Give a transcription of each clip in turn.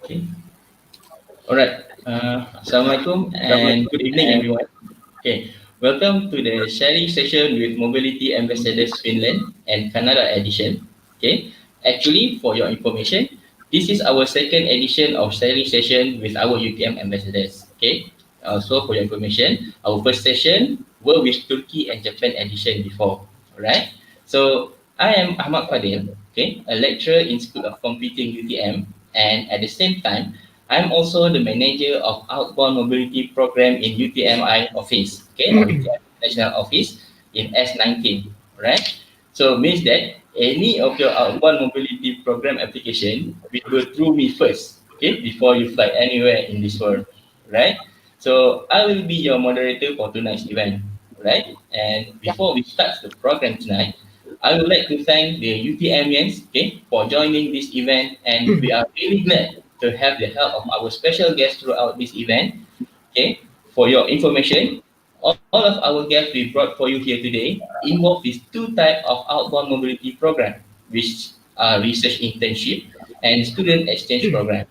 Okay. All right. Assalamualaikum and good evening, everyone. Okay. Welcome to the sharing session with Mobility Ambassadors Finland and Canada edition. Okay. Actually, for your information, this is our second edition of sharing session with our UTM ambassadors. Okay. Also, for your information, our first session were with Turkey and Japan edition before. All right. So I am Ahmad Fadil. Okay, a lecturer in School of Computing UTM, and at the same time, I'm also the manager of Outbound Mobility Program in UTMI office, okay, or UTM National Office in S19, right? So means that any of your outbound mobility program application will go through me first, okay, before you fly anywhere in this world, right? So I will be your moderator for tonight's event, right? And before we start the program tonight, I would like to thank the UTMians, okay, for joining this event, and we are really glad to have the help of our special guests throughout this event. Okay, for your information, all of our guests we brought for you here today involve these two types of outbound mobility program, which are research internship and student exchange program.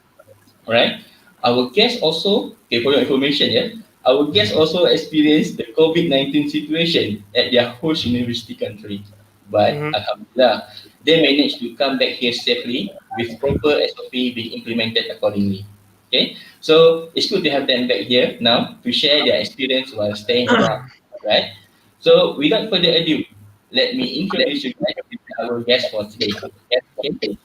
All right. Our guests also, okay, for your information, yeah, our guests also experienced the COVID-19 situation at their host university country. But Mhm. Alhamdulillah, they managed to come back here safely with proper SOP being implemented accordingly. Okay, so it's good to have them back here now to share their experience while staying around. Right. So without further ado, let me introduce you guys to our guest for today. Okay.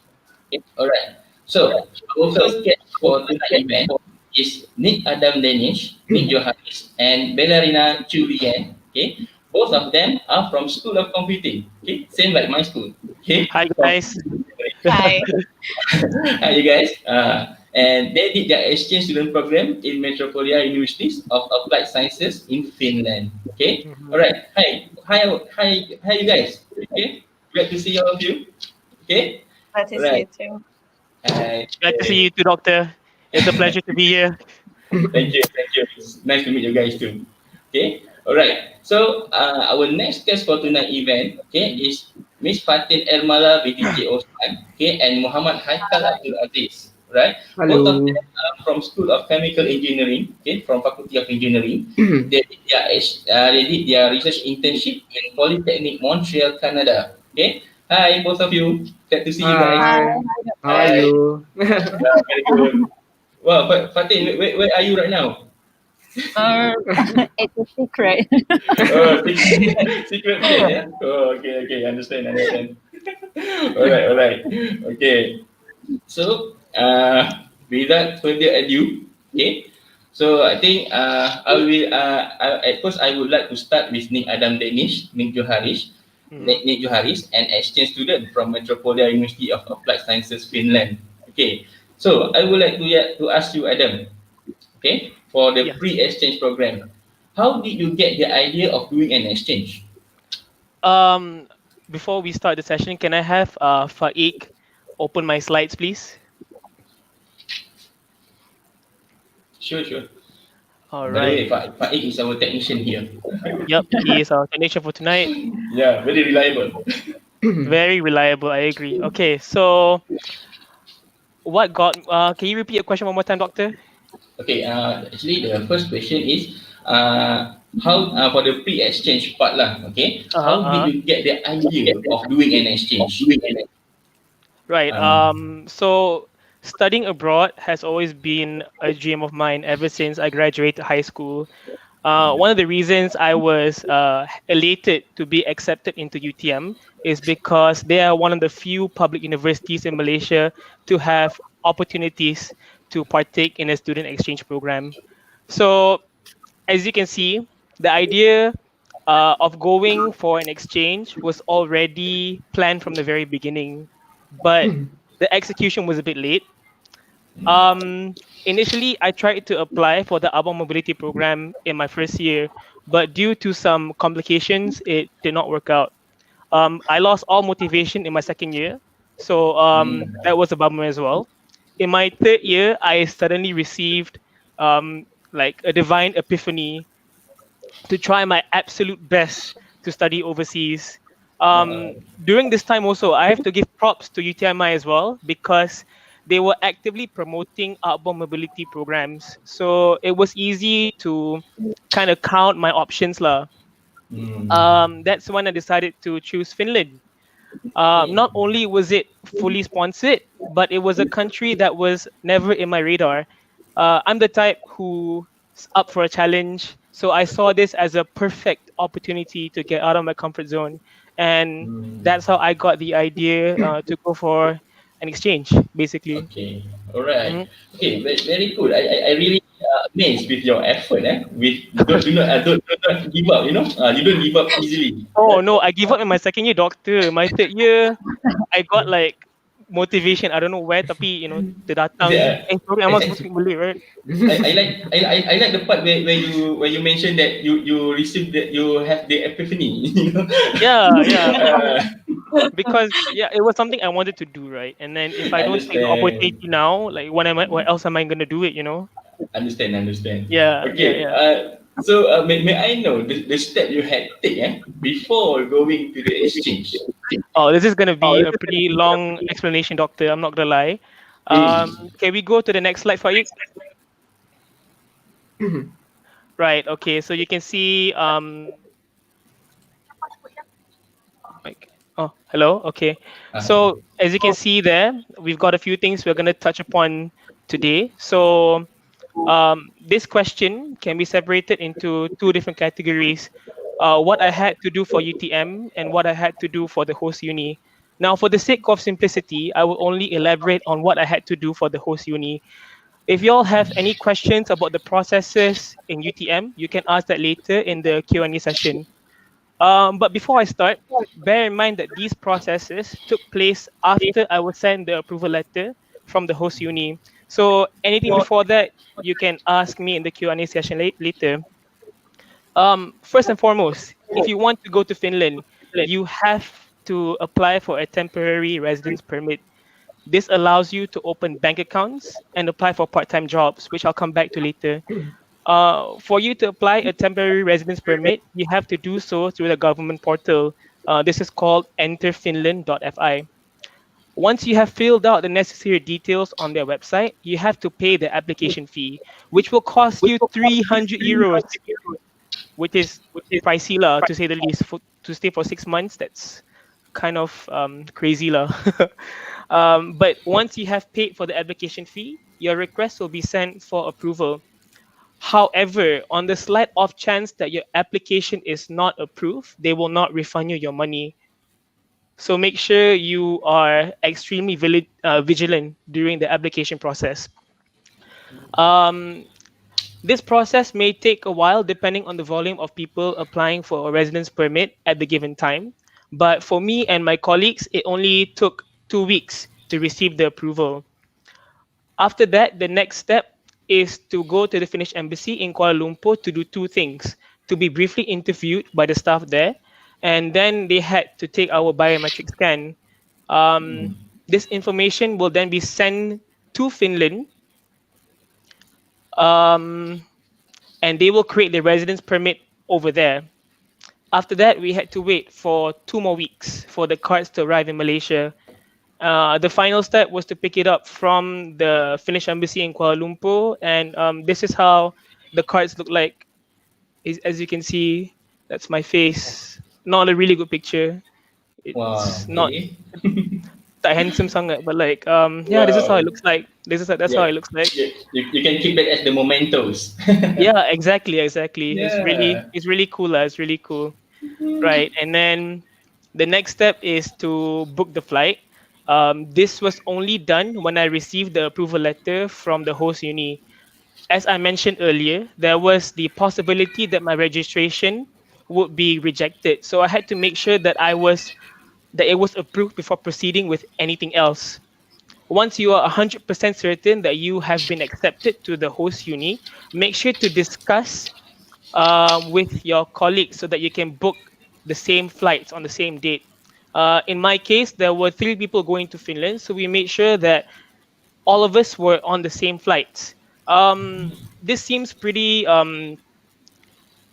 All right. So our first guest for tonight event is Nick Adam Danish, Nick Joharris, and Bellarina Julian. Okay. Both of them are from School of Computing. Okay. Same like my school. Okay. Hi From guys. Hi. Hi, you guys. And they did their exchange student program in Metropolia Universities of Applied Sciences in Finland. Okay. All Mhm. right. Hi, you guys. Okay. Glad to see all of you. Okay. Glad to All see you right. too. Hi. Glad to see you too, Doctor. It's a pleasure to be here. Thank you. It's nice to meet you guys too. Okay, all right. So our next guest for tonight event, okay, is Miss Faten Ermala binti Othman, okay, and Muhammad Haiqal Abdul Aziz. Right, both of Hello. them are from School of Chemical Engineering, okay, from Faculty of Engineering. They did their research internship in Polytechnique, Montreal, Canada. Okay, hi both of you. Glad to see you guys. Hi. Hi. Hi, How are doctor. Hi. you? Very good. Well, Fatin, where are you right now? Uh, it's a secret. Oh, secret place, yeah? Oh, okay, understand. All right. Okay. So, without further ado, okay. So I think at first I would like to start with Nick Adam Danish, Mhm. Nick Joharris, an exchange student from Metropolia University of Applied Sciences, Finland. Okay. So I would like to ask you, Adam, okay, for the Yes. pre-exchange program, how did you get the idea of doing an exchange? Um, Before we start the session, can I have Faik open my slides, please? Sure. All By the right. way, Faik is our technician here. Yep, he is our technician for tonight. Yeah, very reliable. Very reliable. I agree. Okay, so what got? Can you repeat your question one more time, Doctor? Okay, actually the first question is how for the pre-exchange part lah. Okay, how did Uh-huh. you get the idea of doing an exchange? Right. Um, So studying abroad has always been a dream of mine ever since I graduated high school. One of the reasons I was elated to be accepted into UTM is because they are one of the few public universities in Malaysia to have opportunities to partake in a student exchange program. So, as you can see, the idea of going for an exchange was already planned from the very beginning, but the execution was a bit late. Initially, I tried to apply for the Abang Mobility program in my first year, but due to some complications, it did not work out. I lost all motivation in my second year, so that was a bummer as well. In my third year, I suddenly received like a divine epiphany to try my absolute best to study overseas. uh, During this time, also, I have to give props to UTMI as well because they were actively promoting outbound mobility programs. So it was easy to kind of count my options lah. Mm. That's when I decided to choose Finland. Okay. Not only was it fully sponsored, but it was a country that was never in my radar. I'm the type who's up for a challenge, so I saw this as a perfect opportunity to get out of my comfort zone, and Mm. that's how I got the idea to go for an exchange, basically. Okay. All right. Mhm. Okay. Very, very good. I really amazed with your effort. With do not give up. You don't give up easily. Oh no, I give up in my second year doctor. My third year, I got like motivation. I don't know where, tapi The, terdatang. Sorry, I'm not supposed to actually, speak Malay, right? I like the part where you mentioned that you received that you have the epiphany. Yeah, yeah. Uh, Because yeah, it was something I wanted to do, right? And then if I don't take the understand. opportunity now, like when am I, where else am I gonna do it? Understand. Yeah, yeah, Okay. yeah. So may I know the step you had to take before going to the exchange? Oh, this is gonna be a pretty long explanation, doctor. I'm not gonna lie. Hey. Can we go to the next slide, Faik? Right. Okay. So you can see like, oh, hello. Okay. Uh, So as you can see there, we've got a few things we're gonna touch upon today. So this question can be separated into two different categories. What I had to do for UTM and what I had to do for the host uni. Now, for the sake of simplicity, I will only elaborate on what I had to do for the host uni. If you all have any questions about the processes in UTM, you can ask that later in the Q&A session. But before I start, bear in mind that these processes took place after I was sent the approval letter from the host uni. So anything before that, you can ask me in the Q&A session later. First and foremost, if you want to go to Finland, you have to apply for a temporary residence permit. This allows you to open bank accounts and apply for part-time jobs, which I'll come back to later. For you to apply a temporary residence permit, you have to do so through the government portal. This is called enterfinland.fi. Once you have filled out the necessary details on their website, you have to pay the application fee, which will cost you 300 euros, which is pricey lah, to say the least. To stay for 6 months, that's kind of crazy lah. But once you have paid for the application fee, your request will be sent for approval. However, on the slight off chance that your application is not approved, they will not refund you your money. So make sure you are extremely vigilant during the application process. Um, this process may take a while depending on the volume of people applying for a residence permit at the given time. But for me and my colleagues, it only took 2 weeks to receive the approval. After that, the next step is to go to the Finnish embassy in Kuala Lumpur to do two things: to be briefly interviewed by the staff there, and then they had to take our biometric scan. Um, this information will then be sent to Finland, um, and they will create the residence permit over there. After that, we had to wait for 2 more weeks for the cards to arrive in Malaysia. The final step was to pick it up from the Finnish embassy in Kuala Lumpur, and this is how the cards look like. As you can see, that's my face. Not a really good picture. wow. It's not Okay. that handsome sangat, but like yeah, this is how Wow. it looks like. That's how Yeah. it looks like. You can keep that as the mementos. Yeah, exactly. Yeah. It's really cool. It's really cool. Right, and then the next step is to book the flight. This was only done when I received the approval letter from the host uni. As I mentioned earlier, there was the possibility that my registration would be rejected. So I had to make sure that it was approved before proceeding with anything else. Once you are 100% certain that you have been accepted to the host uni, make sure to discuss with your colleagues so that you can book the same flights on the same date. In my case, there were 3 people going to Finland, so we made sure that all of us were on the same flights. This seems pretty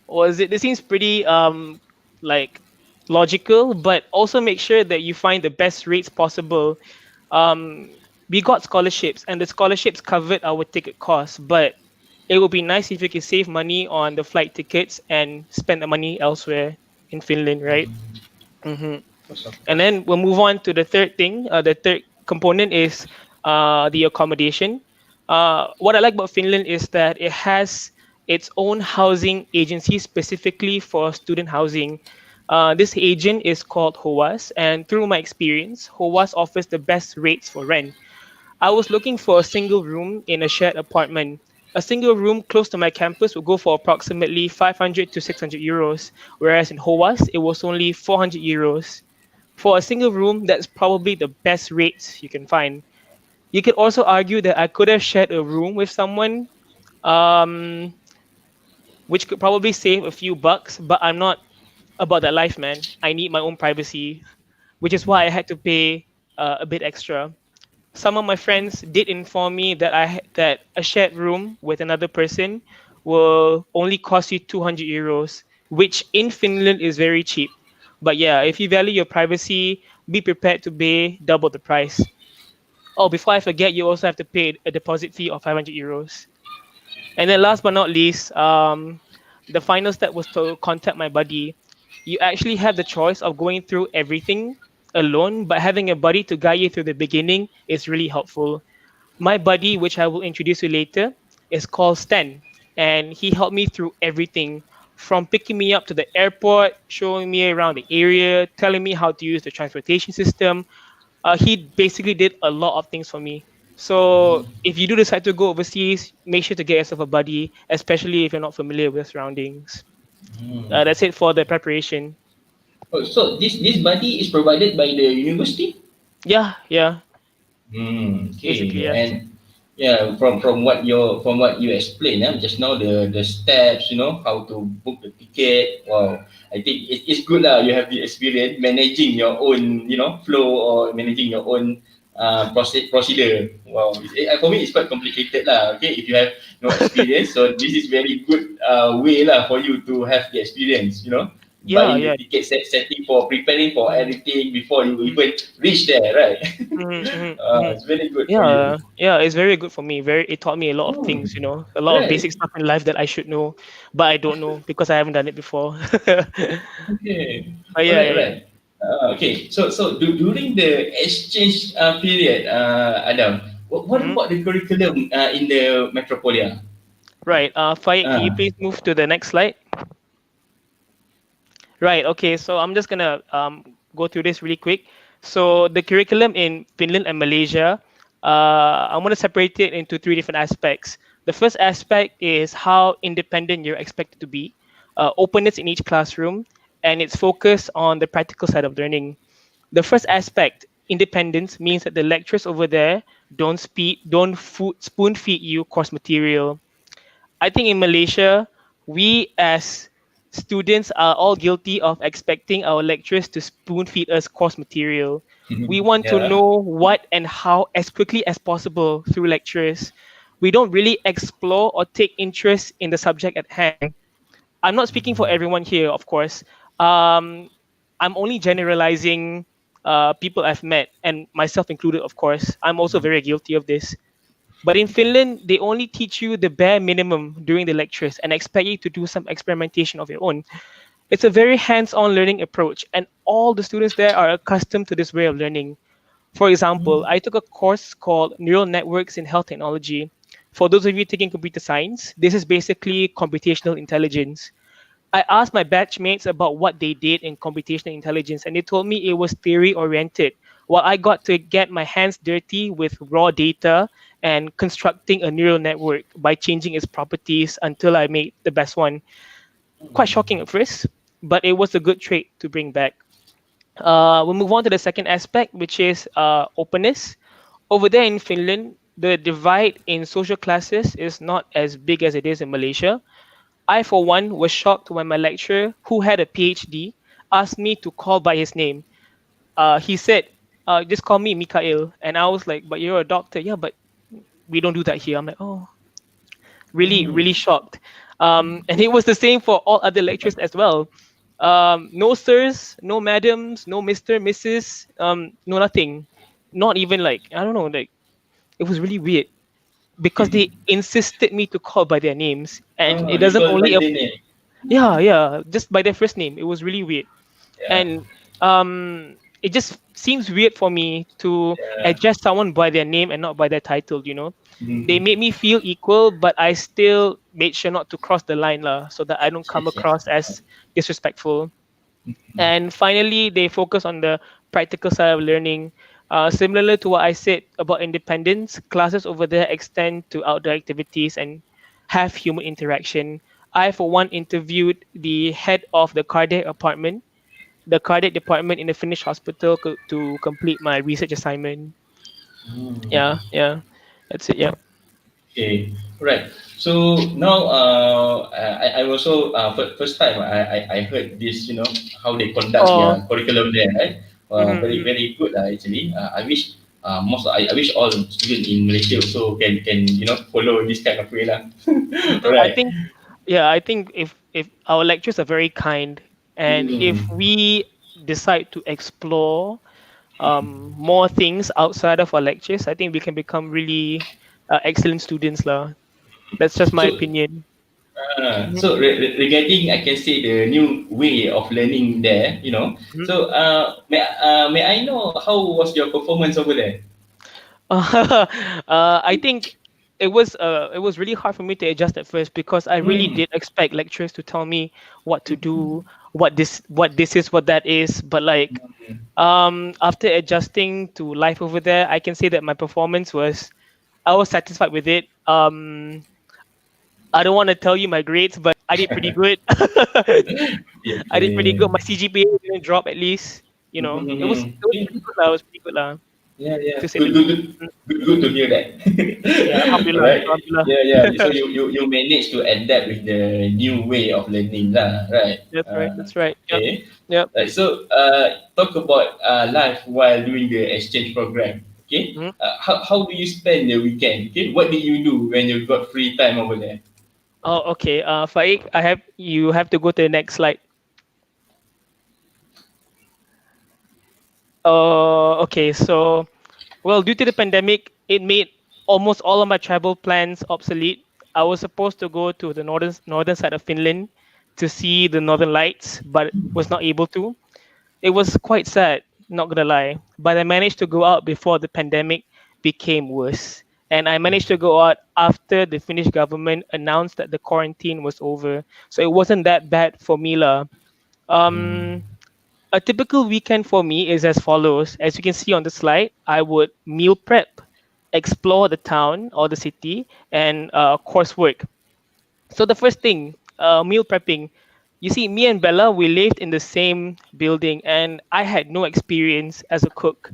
was it? This seems pretty like logical, but also make sure that you find the best rates possible. Um, we got scholarships, and the scholarships covered our ticket costs. But it would be nice if you could save money on the flight tickets and spend the money elsewhere in Finland, right? hmm Of And course. then we'll move on to the third thing. The third component is the accommodation. What I like about Finland is that it has its own housing agency specifically for student housing. This agent is called HOAS, and through my experience, HOAS offers the best rates for rent. I was looking for a single room in a shared apartment. A single room close to my campus would go for approximately 500 to 600 euros, whereas in HOAS, it was only 400 euros. For a single room, that's probably the best rates you can find. You could also argue that I could have shared a room with someone, um, which could probably save a few bucks, but I'm not about that life, man. I need my own privacy, which is why I had to pay a bit extra. Some of my friends did inform me that that a shared room with another person will only cost you 200 euros, which in Finland is very cheap. But yeah, if you value your privacy, be prepared to pay double the price. Oh, before I forget, you also have to pay a deposit fee of 500 euros. And then last but not least, the final step was to contact my buddy. You actually have the choice of going through everything alone, but having a buddy to guide you through the beginning is really helpful. My buddy, which I will introduce you later, is called Stan, and he helped me through everything from picking me up to the airport, showing me around the area, telling me how to use the transportation system. He basically did a lot of things for me. So if you do decide to go overseas, make sure to get yourself a buddy, especially if you're not familiar with surroundings. That's it for the preparation. Oh, so this buddy is provided by the university? Yeah, yeah, basically Okay, yes. and yeah, from what you explained, just now the steps, how to book the ticket. Wow, I think it's good lah. You have the experience managing your own, flow or managing your own procedure. Wow, for me it's quite complicated lah. Okay, if you have no experience, so this is very good way lah for you to have the experience. Yeah, Buying the yeah. ticket, setting for preparing for Mhm, everything before you mhm, even reach there, right? mhm, mhm, mhm. It's very good for you. Yeah, yeah, it's very good for me. It taught me a lot of Oh, things, a lot of basic right. stuff in life that I should know, but I don't know because I haven't done it before. Okay. But All yeah, right, yeah, all yeah. right. Okay. During the exchange period, Adam, what Mhm. about the curriculum in the Metropolia? Right. Faik, can you Uh, please move to the next slide? Right. Okay. So I'm just gonna go through this really quick. So the curriculum in Finland and Malaysia, I'm gonna separate it into three different aspects. The first aspect is how independent you're expected to be, openness in each classroom, and it's focused on the practical side of learning. The first aspect, independence, means that the lecturers over there don't spoon feed you course material. I think in Malaysia, we as students are all guilty of expecting our lecturers to spoon feed us course material. We want to yeah. know what and how as quickly as possible through lectures. We don't really explore or take interest in the subject at hand. I'm not speaking for everyone here, of course. Um, I'm only generalizing people I've met, and myself included, of course. I'm also very guilty of this. But in Finland, they only teach you the bare minimum during the lectures and expect you to do some experimentation of your own. It's a very hands on learning approach, and all the students there are accustomed to this way of learning. For example, I took a course called Neural Networks in Health Technology. For those of you taking computer science, this is basically computational intelligence. I asked my batchmates about what they did in computational intelligence, and they told me it was theory oriented. While I got to get my hands dirty with raw data and constructing a neural network by changing its properties until I made the best one. Quite shocking at first, but it was a good trait to bring back. We'll move on to the second aspect, which is openness. Over there in Finland, the divide in social classes is not as big as it is in Malaysia. I, for one, was shocked when my lecturer, who had a PhD, asked me to call by his name. He said, just call me Mikhail. And I was like, but you're a doctor. Yeah, but we don't do that here. I'm like, oh, really, really shocked. And it was the same for all other lecturers as well. No sirs, no madams, no Mr., Mrs., no nothing. Not even like, I don't know, like, it was really weird because they insisted me to call by their names, and Oh, it you doesn't call by only the name. yeah, yeah, just by their first name. It was really weird. Yeah, And it just seems weird for me to yeah. address someone by their name and not by their title, they Mm. made me feel equal, but I still made sure not to cross the line lah, so that I don't come Yes, across yes. as disrespectful. And finally, they focus on the practical side of learning. Similar to what I said about independence, classes over there extend to outdoor activities and have human interaction. I, for one, interviewed the head of the cardiac department in the Finnish hospital to complete my research assignment. Mm. Yeah, yeah, that's it. Yeah. Okay, right. So now, I also first time I heard this, how they conduct Oh. their curriculum there, right? Very Mhm. very good actually. I wish I wish all students in Malaysia also can follow this kind of way lah. Betul. I Right. think, yeah, I think if our lectures are very kind, and if Mm. we decide to explore more things outside of our lectures, I think we can become really excellent students lah. That's just my So opinion. Mhm. regarding, I can say the new way of learning there, Mhm. So may I know how was your performance over there? I think it was really hard for me to adjust at first because I really Mm. did expect lecturers to tell me what to do, what this is, what that is. But like after adjusting to life over there, I can say that my performance was I was satisfied with it. I don't want to tell you my grades, but I did pretty good. I did pretty good. Okay. My CGPA didn't drop at least. It was pretty good lah. It was pretty good lah, Yeah, yeah. to say the Good, good, least. good, good, good to hear that. Yeah, All alhamdulillah, right. alhamdulillah. Yeah, yeah. So you managed to adapt with the new way of learning, lah. Right. That's right. That's right. Yep. Okay. Yep. Right. So talk about life while doing the exchange program. Okay. Mhm. How do you spend the weekend? Okay. What did you do when you got free time over there? Oh, okay. Faik, you have to go to the next slide. Okay. So, well, due to the pandemic, it made almost all of my travel plans obsolete. I was supposed to go to the northern side of Finland to see the northern lights, but was not able to. It was quite sad, not gonna lie. But I managed to go out before the pandemic became worse. And I managed to go out after the Finnish government announced that the quarantine was over. So it wasn't that bad for me lah. Um, a typical weekend for me is as follows. As you can see on the slide, I would meal prep, explore the town or the city, and coursework. So the first thing, meal prepping. You see, me and Bella, we lived in the same building, and I had no experience as a cook.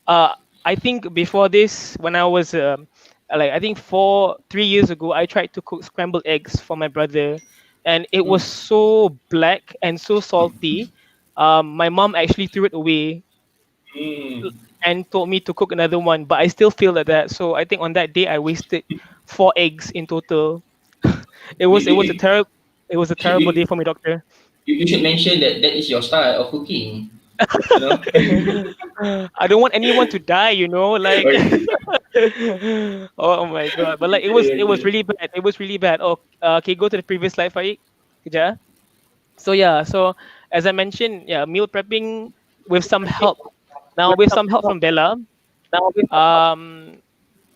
Uh, I think before this, when I was like I think 3 years ago, I tried to cook scrambled eggs for my brother, and it was so black and so salty. My mom actually threw it away Mm. and told me to cook another one, but I still feel like that. So I think on that day I wasted 4 eggs in total. You, It was a you, terrible should, terrible day for me, doctor. you should mention that that is your style of cooking. You know. I don't want anyone to die, like Okay. oh my god. But like it was Okay. really bad. It was really bad. Oh, okay, go to the previous slide, Faik. Kejap. So yeah, so as I mentioned, yeah, meal prepping with some help. Now with some help from Bella, um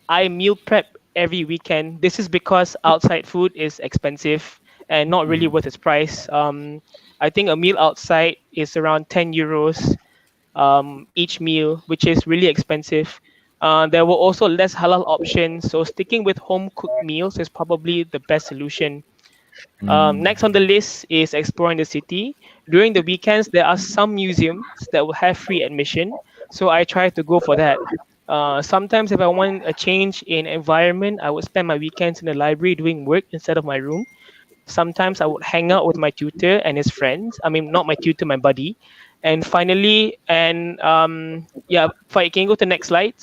I meal prep every weekend. This is because outside food is expensive and not really worth its price. I think a meal outside is around 10 euros each meal, which is really expensive. There were also less halal options, so sticking with home cooked meals is probably the best solution. Mm. Next on the list is exploring the city. During the weekends, there are some museums that will have free admission, so I try to go for that. Sometimes, if I want a change in environment, I would spend my weekends in the library doing work instead of my room. Sometimes I would hang out with my tutor and his friends. I mean, not my tutor, my buddy. And finally, and yeah, Fai, can you go to the next slide?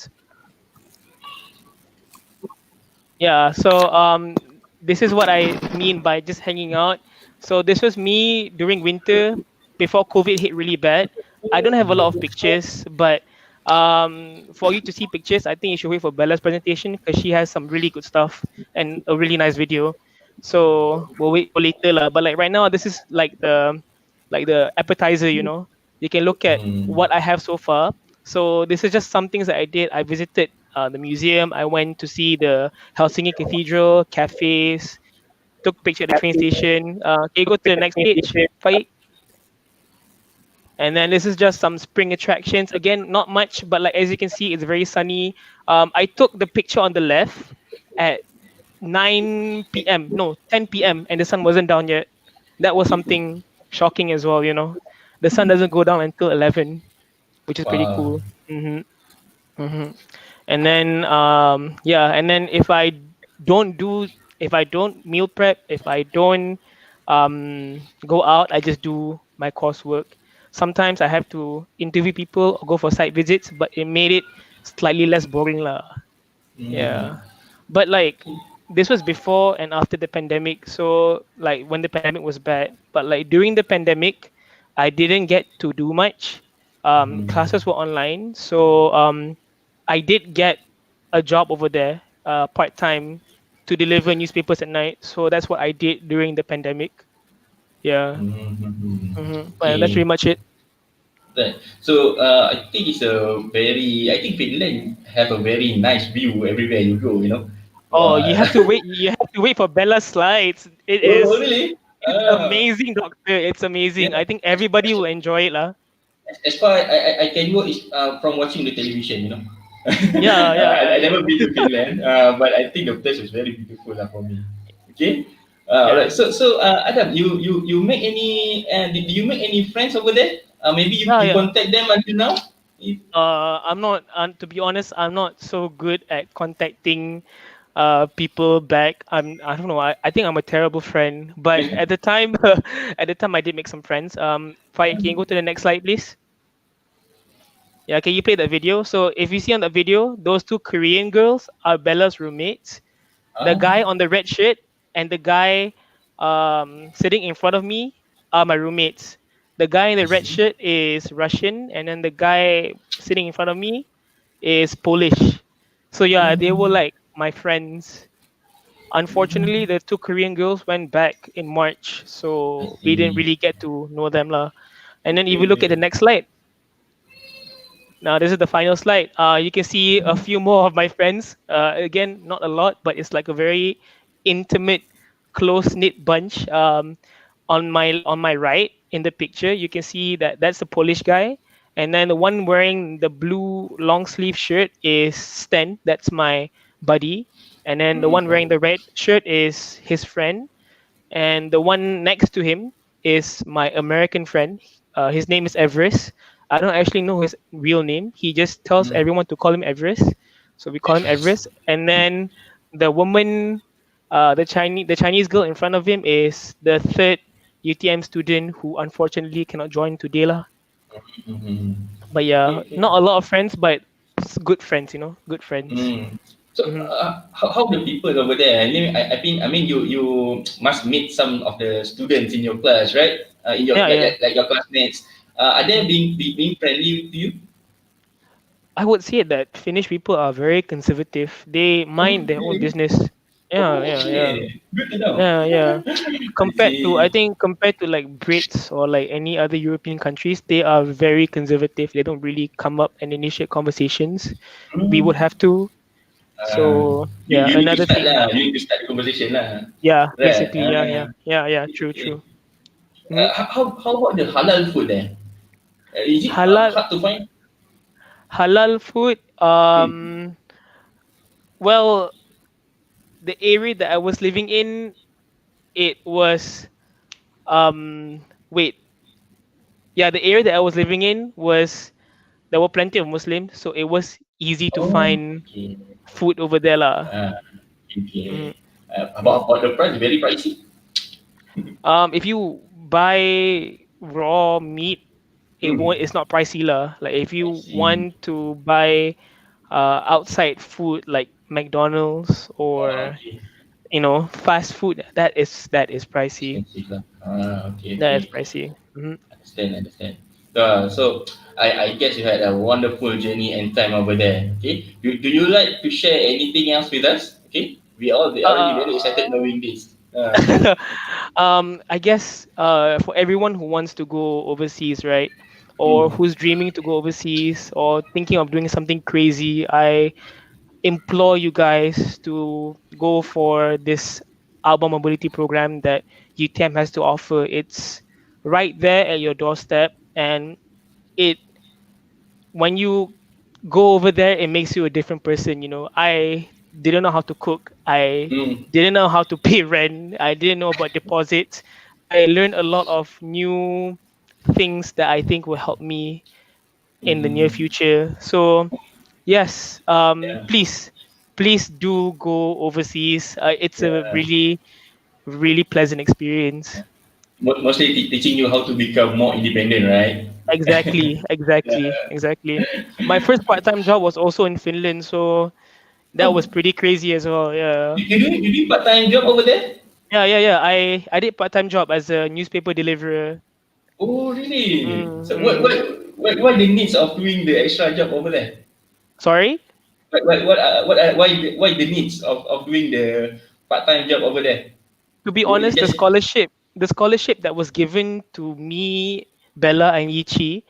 Yeah, so this is what I mean by just hanging out. So this was me during winter before COVID hit really bad. I don't have a lot of pictures, but For you to see pictures, I think you should wait for Bella's presentation because she has some really good stuff and a really nice video. So we'll wait for later lah. But like right now, this is like the appetizer. You can look at Mm. what I have so far. So this is just some things that I did. I visited the museum. I went to see the Helsinki Cathedral, cafes, took picture at the train station. Can you go to the next page, Fai? And then this is just some spring attractions. Again, not much, but like as you can see, it's very sunny. I took the picture on the left at 9 p.m. No, 10 p.m. and the sun wasn't down yet. That was something shocking as well. The sun doesn't go down until 11, which is pretty Wow. cool. hmm hmm And then yeah, and then don't do if I don't meal prep, if I don't go out, I just do my coursework. Sometimes I have to interview people or go for site visits, but it made it slightly less boring lah. Mm. Yeah. But like this was before and after the pandemic. So like when the pandemic was bad, but like during the pandemic, I didn't get to do much. Mm. Classes were online, so I did get a job over there, part time, to deliver newspapers at night. So that's what I did during the pandemic. Yeah. Mm. Well, that's pretty Okay. much it. Right. So I think it's a very. I think Finland have a very nice view everywhere you go. Oh, you Wow. have to wait. You have to wait for Bella's slides. It Oh, is. really? It's amazing, doctor. It's Yeah. amazing. I think everybody will enjoy it, lah. As far I can go is from watching the television. Yeah, I yeah, never been to Finland, but I think the place was very beautiful for me. Okay. All right. yeah, So Adam, you make any? Did you make any friends over there? Maybe you yeah. contact them until now. I'm not. To be honest, I'm not so good at contacting people back. I don't know. I think I'm a terrible friend. But at the time, at the time, I did make some friends. Fai, can you go to the next slide, please? Yeah, can you play that video? So if you see on the video, those two Korean girls are Bella's roommates. The Ah, guy on the red shirt and the guy sitting in front of me are my roommates. The guy in I the red see. shirt is Russian, and then the guy sitting in front of me is Polish. So yeah, they were Mm, like my friends. Unfortunately, the two Korean girls went back in March, I so we didn't see. really get to know them lah. And then if you look at Okay. the next slide, now this is the final slide. You can see a few more of my friends. Again, not a lot, but it's like a very intimate, close knit bunch. On my right in the picture, you can see that that's the Polish guy, and then the one wearing the blue long sleeve shirt is Sten. That's my buddy, and then the one wearing the red shirt is his friend, and the one next to him is my American friend. His name is Everest. I don't actually know his real name. He just tells Mm, everyone to call him Everest, so we call him Everest. Everest. And then the woman, the Chinese girl in front of him is the third UTM student who unfortunately cannot join today lah. Mm-hmm. But yeah, Okay. not a lot of friends, but good friends. Good friends. Mm. So hmm how the people over there? I mean you must meet some of the students in your class, right? In your Yeah, yeah. like your classmates. Are they being friendly to you? I would say that Finnish people are very conservative. They Oh, mind their own really? business. Yeah, Oh, yeah, yeah, okay. Good to know. yeah, yeah. I I see. think compared to like Brits or like any other European countries, they are very conservative. They don't really come up and initiate conversations. We Mm. would have to. Uh, So you, yeah, you need to another start thing. lah. You need to start the conversation lah. Yeah, Right. basically, yeah, yeah, yeah, yeah. True, Okay. true. Mhm. How about the halal food there? Is it Halal hard to find? halal food. Mm. Well, the area that I was living in, it was wait, yeah, the area that I was living in was there were plenty of Muslims, so it was easy to Oh, find okay. food over there lah. Uh, okay. Mhm, mhm. About the price, very pricey. If you buy raw meat, Mm. it's not pricey lah. Like if I you see. want to buy outside food like McDonald's or Okay. fast food, that is pricey. Expensive lah. Okay, That okay. is pricey. Understand. So I guess you had a wonderful journey and time over there. Okay, do you like to share anything else with us? Okay, we all we already Uh, very excited knowing this. I guess for everyone who wants to go overseas, right, or Mm, who's dreaming to go overseas or thinking of doing something crazy, I implore you guys to go for this album mobility program that UTM has to offer. It's right there at your doorstep, and it when you go over there, it makes you a different person. I didn't know how to cook. I mm, didn't know how to pay rent. I didn't know about deposits. I learned a lot of new things that I think will help me in the near mm, future. So yes, yeah, please do go overseas. It's a yeah. really, really pleasant experience. Mostly teaching you how to become more independent, right? Exactly, exactly, Yeah. exactly. My first part-time job was also in Finland, so that was Oh, pretty crazy as well. Yeah, you do part time job over there? yeah. I did part-time job as a newspaper deliverer. Oh, really? So Mm. what the needs of doing the extra job over there? Sorry. Why the needs of doing the part time job over there? To be It's honest, just the scholarship that was given to me, Bella and Yichi,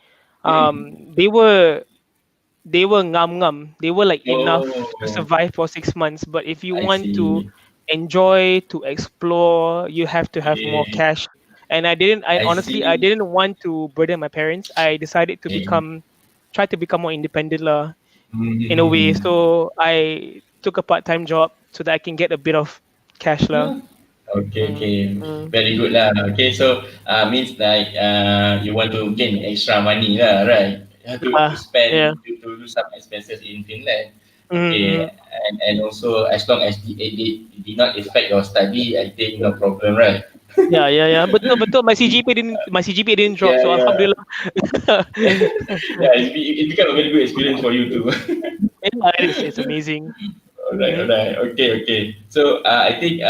mm. they were ngam ngam. They were like enough to Oh, survive for 6 months. But if you I want to see. enjoy, to explore, you have to have more Okay, cash. And I didn't. I I honestly, I see. didn't want to burden my parents. I decided to Okay. try to become more independent lah, in a way. Mm-hmm. So I took a part-time job so that I can get a bit of cash lah. Yeah. Okay, Mm, okay. mm. Very good lah. Okay, so means like you want to gain extra money lah, right? You have to Yeah. spend to do some expenses in Finland. Okay, Mm-hmm. and also as long as it did not affect your study, I think no problem, right? Yeah. Betul, betul. My CGPA didn't drop, Yeah, so yeah. alhamdulillah. Yeah, it became a very good experience for you too. Yeah, it's amazing. Alright, Mm-hmm. alright. Okay. So I think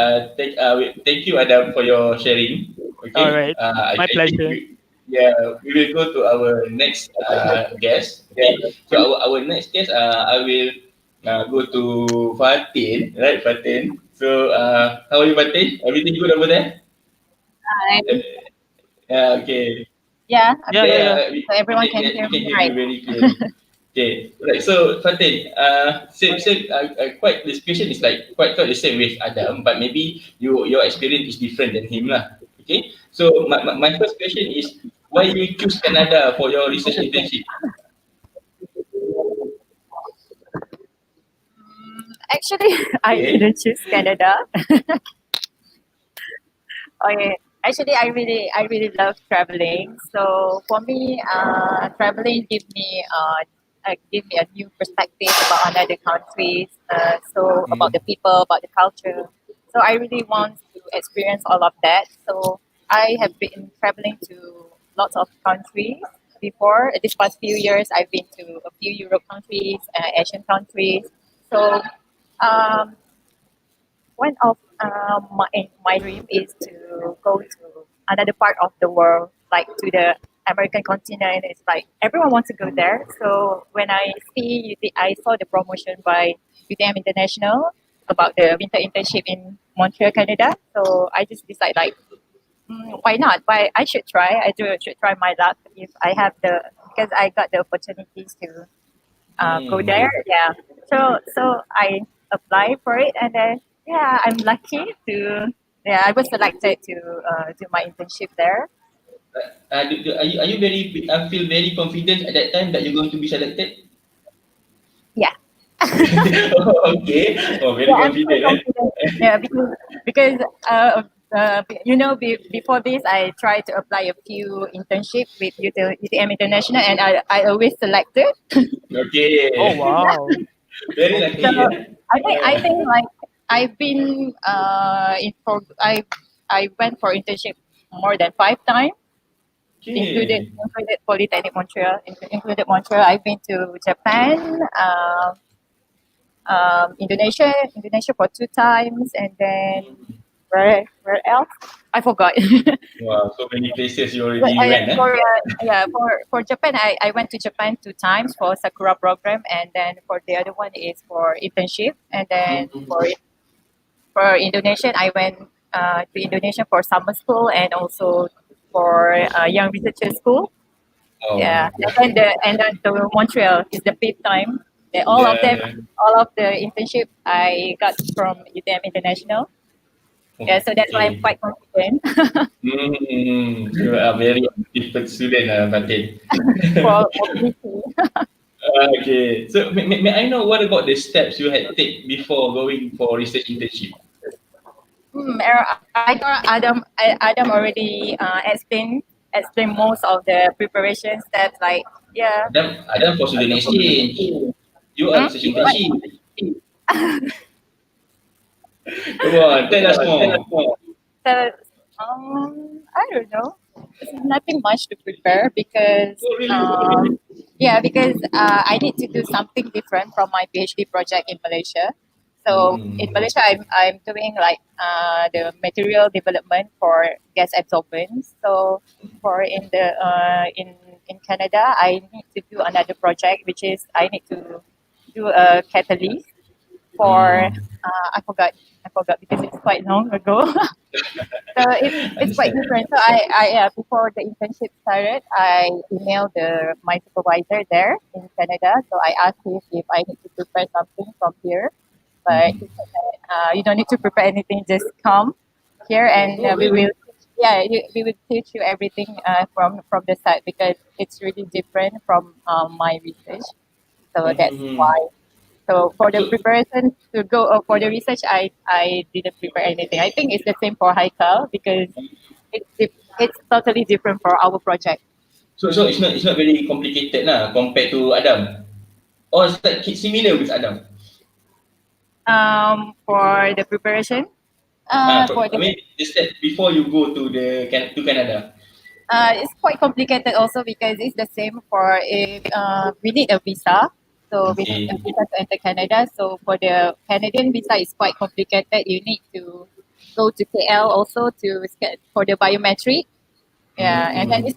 thank you Adam for your sharing. All Okay. right. My I think pleasure. we will go to our next guest. Okay. So our next guest I will go to Faten, right? Faten. So how are you, Faten? Everything good over there? Hi. Yeah. Okay. Yeah, I'm Yeah, Yeah, yeah, good. yeah. So everyone can we hear can me hear you right. very clearly. Okay, right. So Fatin, same, quite this question is like quite the same with Adam, but maybe your experience is different than him lah. Okay, so my first question is why you choose Canada for your research internship? Actually, I Okay. didn't choose Canada. Okay. Actually, I really love traveling. So for me, traveling give me a new perspective about another countries. So about Mm, the people, about the culture. So I really want to experience all of that. So I have been traveling to lots of countries before. This past few years, I've been to a few Europe countries, Asian countries. So um, one of my dream is to go to another part of the world, like to the American continent. It's like everyone wants to go there. So when I saw the promotion by UTM International about the winter internship in Montreal, Canada. So I just decided like, why not? Why I should try. Should try my luck if I have the because I got the opportunities to go there. mm. Yeah. So I applied for it, and then yeah, I'm lucky to yeah, I was selected to do my internship there. Are you very feel very confident at that time that you're going to be selected? Yeah. Okay. Oh, very Yeah, I'm so confident, eh? confident. Yeah, because before this, I tried to apply a few internship with UTM International, and I always selected. Oh Okay. wow. Very So lucky, eh? I think like I've been in for I went for internship more than 5 times, Okay. included Polytechnique Montreal, included Montreal. I've been to Japan, Indonesia for 2 times, and then where else? I forgot. Wow, so many places you But, already went, eh? for Japan, I went to Japan 2 times for Sakura program, and then for the other one is for internship, and then for Indonesian, I went to Indonesia for summer school and also for young researcher school. Oh, Yeah, and then to Montreal is the fifth time. All of them, yeah. all of the internship I got from UTM International. Yeah, so that's why I'm Okay. quite confident You are very different student, Fatin. for mobility. Okay. So may I know what about the steps you had take before going for research internship? I thought Adam already explained most of the preparation steps. Like yeah, Adam for student exchange. You are hmm? research internship. Come on, tell us more. So I don't know. There's nothing much to prepare because Oh, really? because I need to do something different from my PhD project in Malaysia. So in Mm. Malaysia, I'm doing like the material development for gas absorbents. So for in Canada, I need to do another project, which is I need to do a catalyst for Mm. I forgot because it's quite long ago. So it's quite Understand. different. So before the internship started, I emailed my supervisor there in Canada. So I asked him if I need to prepare something from here, but he Mm. said that, you don't need to prepare anything. Just come here and Oh, really? we will teach you everything from the start because it's really different from my research. So that's Mm. why. So for the So, preparation to go for the research, I didn't prepare anything. I think it's the same for Haiqal because it's totally different for our project. so it's not very complicated lah compared to Adam. Or it's like similar with Adam. For the preparation, for I the mean, the step before you go to to Canada. it's quite complicated also because it's the same for if we need a visa. So we need a Okay. visa to enter Canada. So for the Canadian visa, it's quite complicated. You need to go to KL also to get for the biometric. Yeah, and then Mm.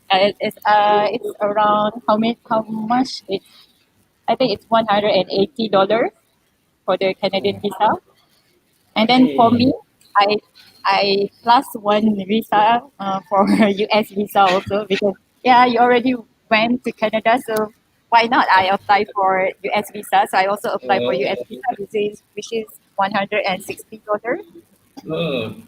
it's around how much? I think it's $180 for the Canadian visa. And then for Okay. me, I plus one visa for US visa also because you already went to Canada, so why not? I apply for US visa, so I also apply for US Oh, visa, which is $160.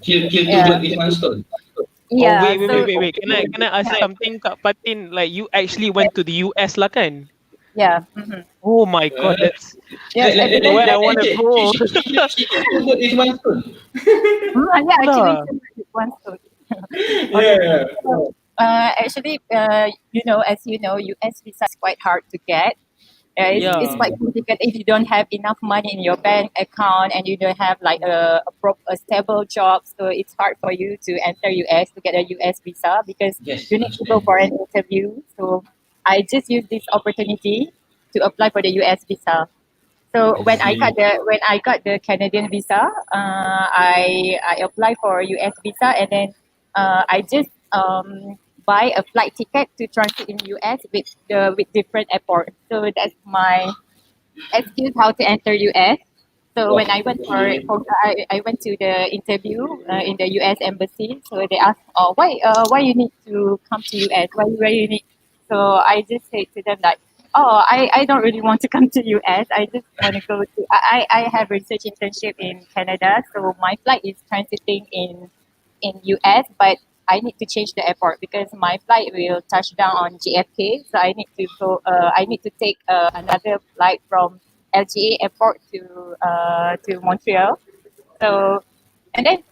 kill two Yeah, birds with one stone. Oh yeah. So wait. Can I ask something, Kak Fatin? Like you actually went to the US lah kan? yeah, mm-hmm. Oh my Uh, god, that's Yes, where I let wanna check. go. She killed two birds with one stone. yeah. Actually, Lah. one stone. Okay. Yeah. So, actually, as you know, US visa is quite hard to get. It's Yeah. quite complicated if you don't have enough money in your bank account and you don't have like a stable job. So it's hard for you to enter US to get a US visa because Yes, you need to go understand. for an interview. So I just used this opportunity to apply for the US visa. So I see. when I got the Canadian visa, I applied for US visa and then I just buy a flight ticket to transit in US with different airports. So that's my excuse how to enter US. So when Wow. I went Okay. I went to the interview in the US embassy. So they asked, "Oh, why you need to come to US? Why you need?" So I just said to them like, "Oh, I don't really want to come to US. I just want to go to. I have research internship in Canada. So my flight is transiting in US, but I need to change the airport because my flight will touch down on JFK. So I need to go. I need to take another flight from LGA airport to Montreal. So and then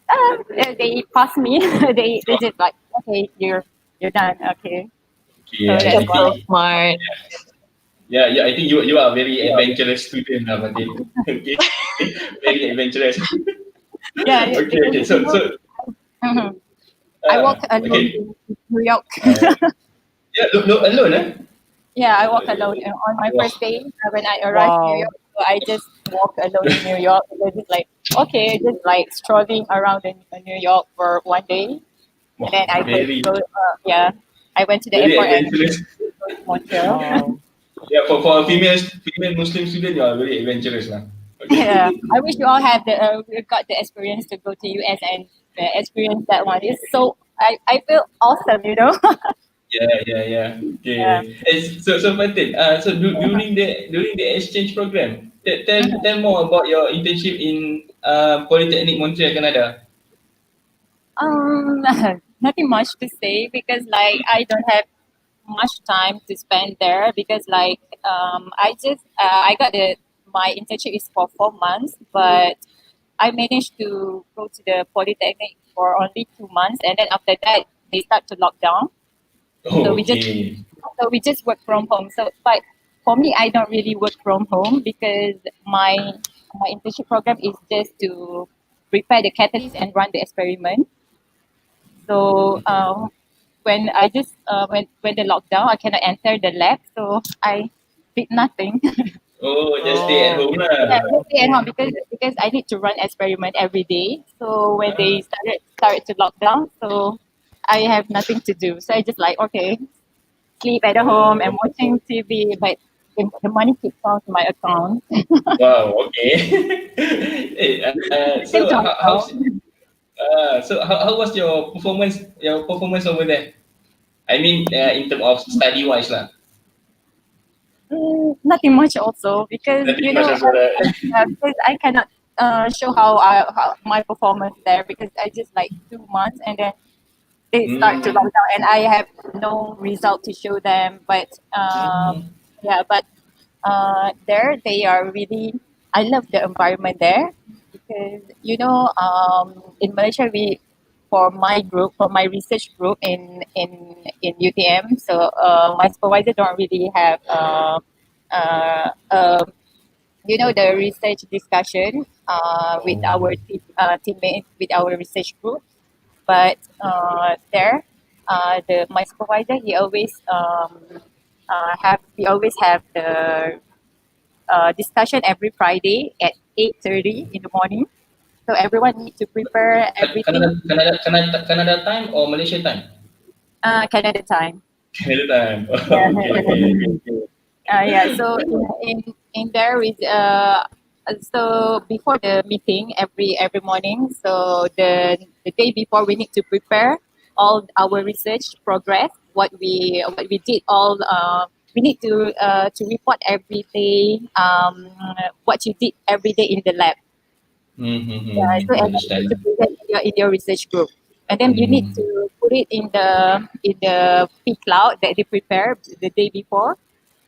they passed me. They just like, okay, you're done. Okay, Okay, so I that's think why. So smart. yeah, I think you are a very adventurous student, Fatin. Okay, very adventurous. Yeah, Okay. So mhm. I walk alone okay. in New York. Yeah, look alone, eh? Yeah, I walk alone on my Wow. first day when I arrived in New Wow. York. So I just walk alone in New York because it's like okay, just like strolling around in New York for one day, and then Wow, I very, go yeah, I went to the very airport and adventurous. go to Montreal. Wow. Yeah, for a female Muslim student, you are very adventurous lah. Yeah, Okay. I wish you all had the we got the experience to go to US and experience that one. It's so I feel awesome, you know. Yeah. Yeah. Okay. So Faten, during the exchange program, tell Mhm. more about your internship in Polytechnique Montreal, Canada. Um, nothing much to say because like I don't have much time to spend there because like I got my internship is for 4 months, but I managed to go to the Polytechnic for only 2 months, and then after that they start to lock down. So Oh, we just okay. work from home. So, but for me, I don't really work from home because my internship program is just to prepare the catalyst and run the experiment. So when I just when the lockdown, I cannot enter the lab, so I did nothing. Oh, just stay at Oh, home Yeah, lah. just stay at home okay. because I need to run experiment every day. So when Ah, they started to lock down, so I have nothing to do. So I just like okay, sleep at home and oh, watching TV, but the money keeps on to my account. wow. Okay. Hey, so Same to Haiqal. how was your performance over there? I mean, in terms of study wise lah. Nothing much also because Nothing you much know also, right? because I cannot show how my performance there because I just like 2 months and then they start to lock Mm, down and I have no result to show them. But mm, yeah, but there they are really. I love the environment there because you know in Malaysia we for my research group in UTM. So my supervisor don't really have uh, uh, you know the research discussion with oh, our teammates with our research group. But there, the my supervisor he always have the discussion every Friday at 8:30 in the morning. So everyone needs to prepare Canada, everything. Canada time or Malaysia time? Canada time. Canada time. Yeah. Okay. Yeah. So in there is so before the meeting every morning. So the day before we need to prepare all our research progress. What we did all. We need to report every day. What you did every day in the lab. Yeah, so and then you need to Understand. present in your research group, and then you need Mm, to put it in the P cloud that they prepare the day before.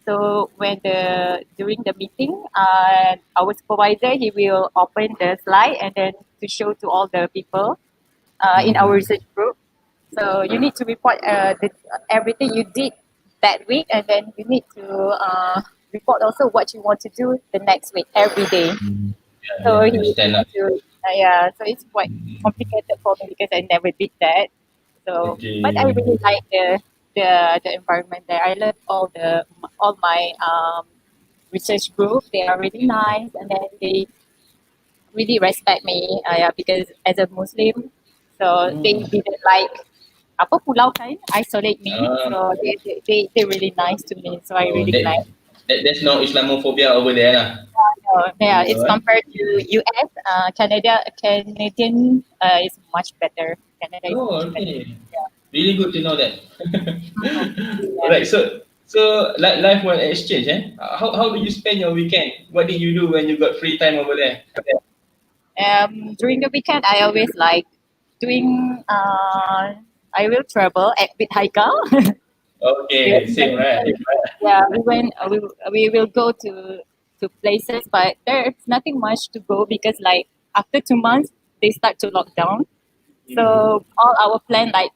So when the during the meeting, our supervisor he will open the slide and then to show to all the people in our mm, research group. So you need to report everything you did that week, and then you need to report also what you want to do the next week every day. mm. So Yeah, he understand lah. need to yeah. So it's quite Mm, complicated for me because I never did that. So, but I okay. really like the environment there. I love all my research group. They are really nice, and then they really respect me. Yeah, because as a Muslim, so they Mm. didn't like apa pulau kind isolate me. Ah, So they really nice to me. So I oh, really glad. there's no Islamophobia over there lah. Yeah, No, it's eh? compared to US. Canadian is much better. Canada is Oh, much better. okay. Yeah. Really good to know that. Mhm. Yeah. Alright, life while exchange, eh? How do you spend your weekend? What did you do when you got free time over there? During the weekend, I always like doing. I will travel with Haiqal. we, Okay, same, right? yeah, we will go to places, but there's nothing much to go because like after 2 months they start to lock down. Mm-hmm. So all our plan like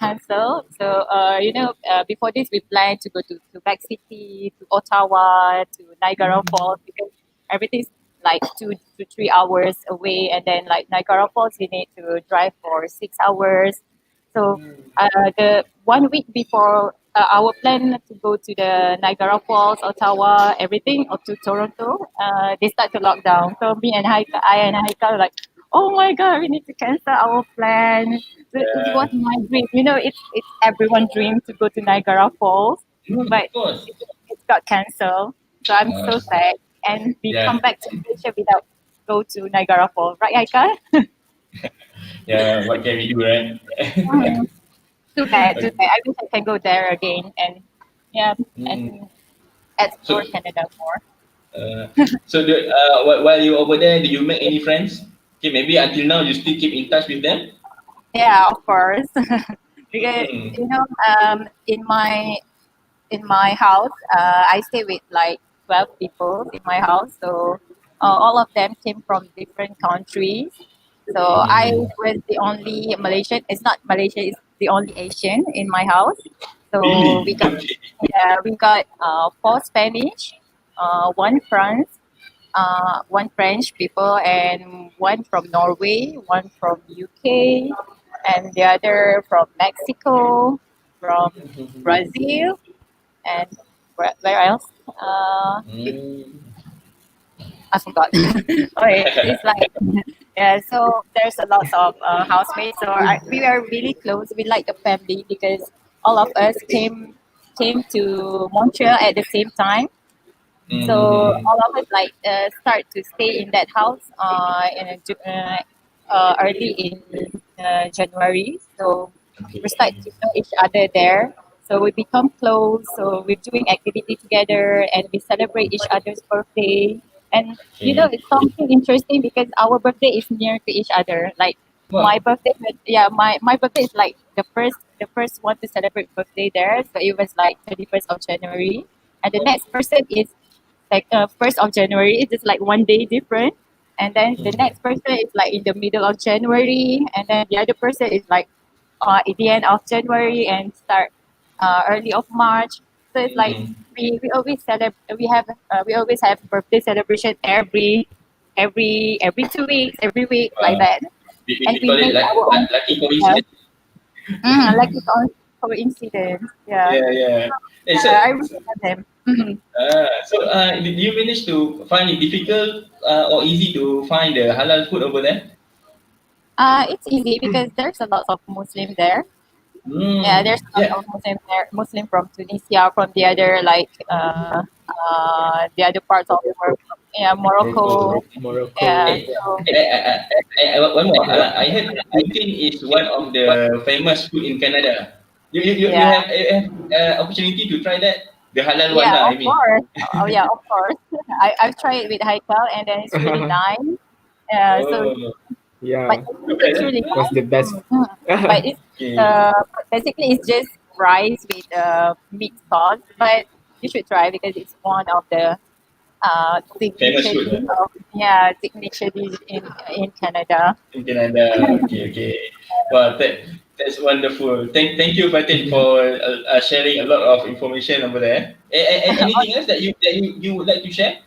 cancel. So before this we planned to go to Quebec City, to Ottawa, to Niagara Falls because everything's like 2 to 3 hours away, and then like Niagara Falls you need to drive for 6 hours. So the one week before our plan to go to the Niagara Falls, Ottawa, everything, or to Toronto. They start to lock down. So me and I and Haiqal were like, oh my god, we need to cancel our plan. So it was Yeah. my dream. You know, it's everyone's dream to go to Niagara Falls, Mm, but of course. it got cancelled. So I'm Uh, so sad. And we come yeah. back to Malaysia without go to Niagara Falls, right, Haiqal? Yeah. What can we do, right? Mm, too bad, too Okay. bad. I wish I can go there again and yeah, Mm. and So, explore Canada more. uh, while you over there, do you make any friends? Okay, maybe until now you still keep in touch with them. Yeah, of course. Because Mm. you know, in my house, I stay with like 12 people in my house. So all of them came from different countries. So I Mm. was the only Malaysian. It's not Malaysia. It's the only Asian in my house. So Really? Okay. we got four Spanish, one one French people, and one from Norway, one from UK, and the other from Mexico, from Brazil, and where else? Mm. I forgot. Okay, it's like yeah. So there's a lot of housemates. So we are really close. We like the family because all of us came to Montreal at the same time. So Mm. all of us like start to stay in that house early in January. So we start Okay. to know each other there. So we become close. So we're doing activity together and we celebrate each other's birthday. And you know, Okay. it's something interesting because our birthday is near to each other. Like my Wow. birthday, yeah, my birthday is like the first one to celebrate birthday there. So it was like 31st of January, and the next person is like 1st of January. It's just like one day different. And then the Mm. next person is like in the middle of January, and then the other person is like at the end of January and start early of March. So it's like Mm. we always celebrate. We always have birthday celebration every 2 weeks, every week like Wow. that. And We we call it make like, our own. lucky Yeah, coincidence. like it's all coincidence. Yeah, Yeah, yeah. Hey, so, I really love them. Mhm. did you manage to find it difficult or easy to find the halal food over there? It's easy because there's a lot of Muslim there. Yeah, Mm. there's a lot Yeah. of Muslim there. Muslim from Tunisia, from the other like the other parts of the world. Yeah, Morocco. Morocco. Yeah, Morocco. Hey, so one more. I heard poutine is one of the famous food in Canada. You yeah, have opportunity to try that? The halal one yeah, lah, I of mean. course. Oh yeah, of course. I've tried it with Haiqal and then it's really nice. So Oh, but Yeah, it's really was nice. the best. But it's okay. basically it's just rice with meat sauce. But you should try because it's one of the Famous signature food dish of yeah signature dish in Canada. in Canada. Okay, okay. Well, that's wonderful. Thank you, Faten, for sharing a lot of information over there. Anything else that you would like to share?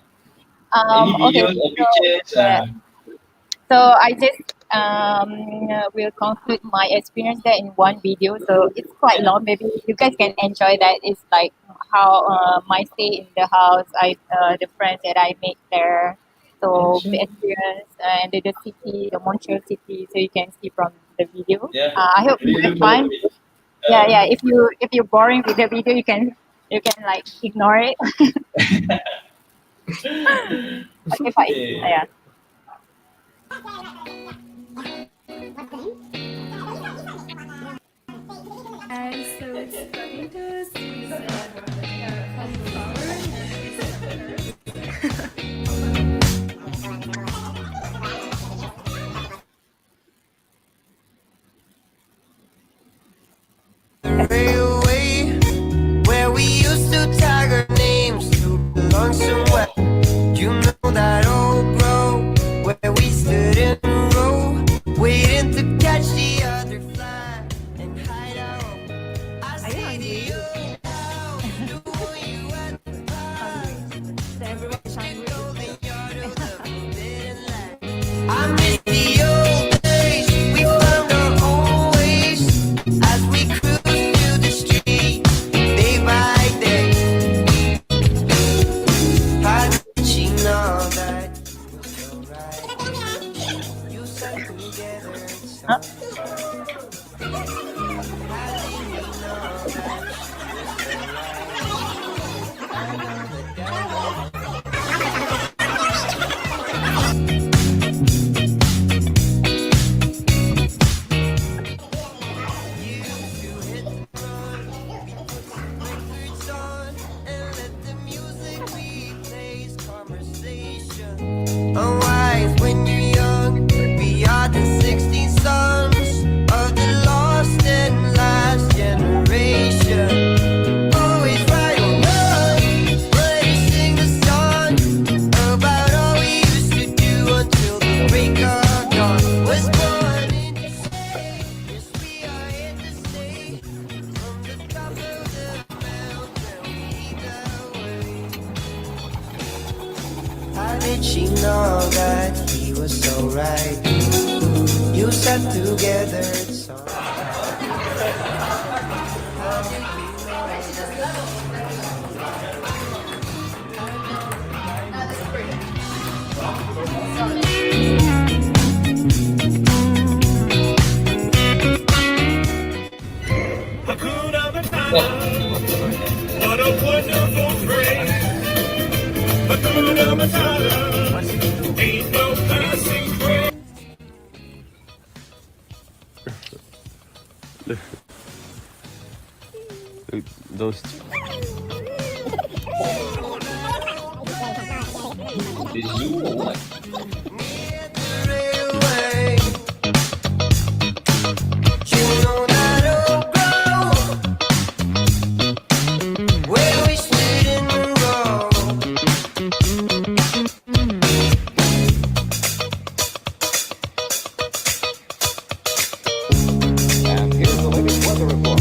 Any Okay, videos or so pictures? yeah, so I just will conclude my experience there in one video. So it's quite Yeah. long. Maybe you guys can enjoy that. It's like how my stay in the house, the friends that I make there. Mm, So sure. the experience and the city, the Montreal city. So you can see from the video. Yeah. I hope you Really have look forward fun. to it. Yeah, yeah. If you're boring with the video, you can like ignore it. Okay, fine. Okay. Yeah. And so it's starting to season cauliflower. Railway, where we used to tag our names to belong somewhere. You know that old road where we stood in a row, waiting to catch the other flight and hide out. I Are you see hungry? the old How did she know that he was so right? You sat together, it's all Hakuna Matata, Oh, what a wonderful phrase. Hakuna Matata, ain't no passing craze. Those the zoo or what? railway. You know that old grove where we stood in the row. And here's the latest weather report.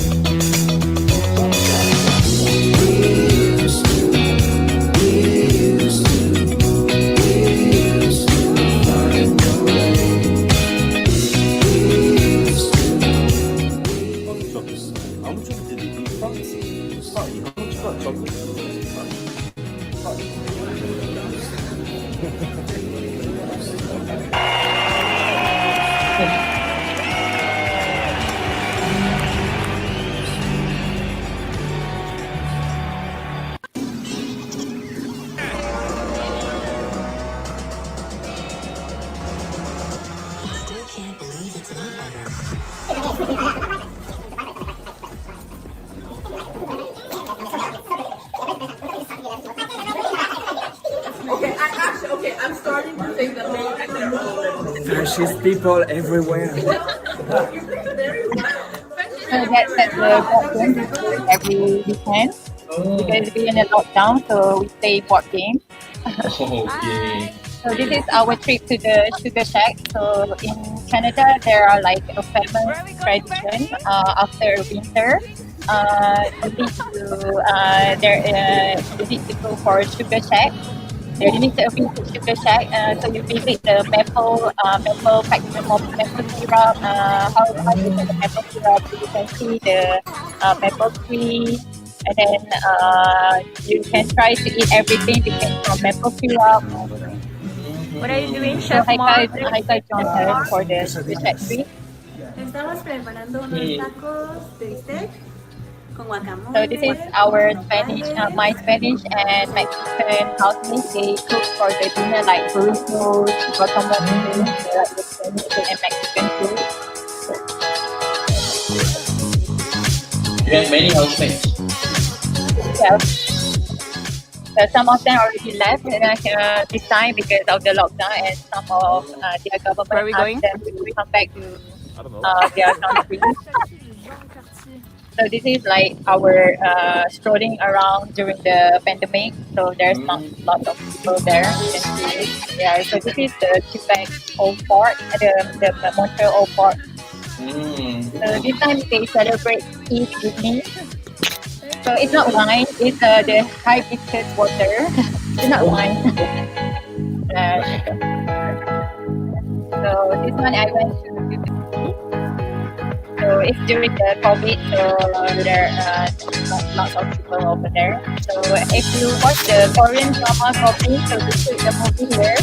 I'm starting to think that maybe there are There's just people everywhere. So that's at the board game we do every weekend because we're in a lockdown, so we play board games. Okay. So this is our trip to the Sugar Shack. So in Canada, there are like a famous tradition after winter. You need to go for Sugar Shack. There is a visit Sugar Shack. So you visit the maple factory of maple syrup. How to make the maple syrup? You can see the maple tree. And then you can try to eat everything depending from maple syrup. What are you doing, So Chef Mohd? Haiqal joined us for the Sugar Shack. Estamos preparando unos tacos de bistec con guacamole. So this is our Spanish, my Spanish and Mexican housemates. They cook for the dinner like burritos, guacamole, like the Spanish and Mexican food. You have many housemates. Yeah. So some of them already left this time because of the lockdown, and some of their government Where are we going? asked them to come back to their country. So this is like our strolling around during the pandemic. So there's not lots of people there. You can see. Yeah. So this is the Quebec Old Port, the Montreal Old Port. So this time they celebrate Eid with me. So it's not wine. It's the hibiscus water. It's not wine. So this one I went to. So it's during the COVID, so there are not lots of people over there. So if you watch the Korean drama Coffee, so this is the movie here,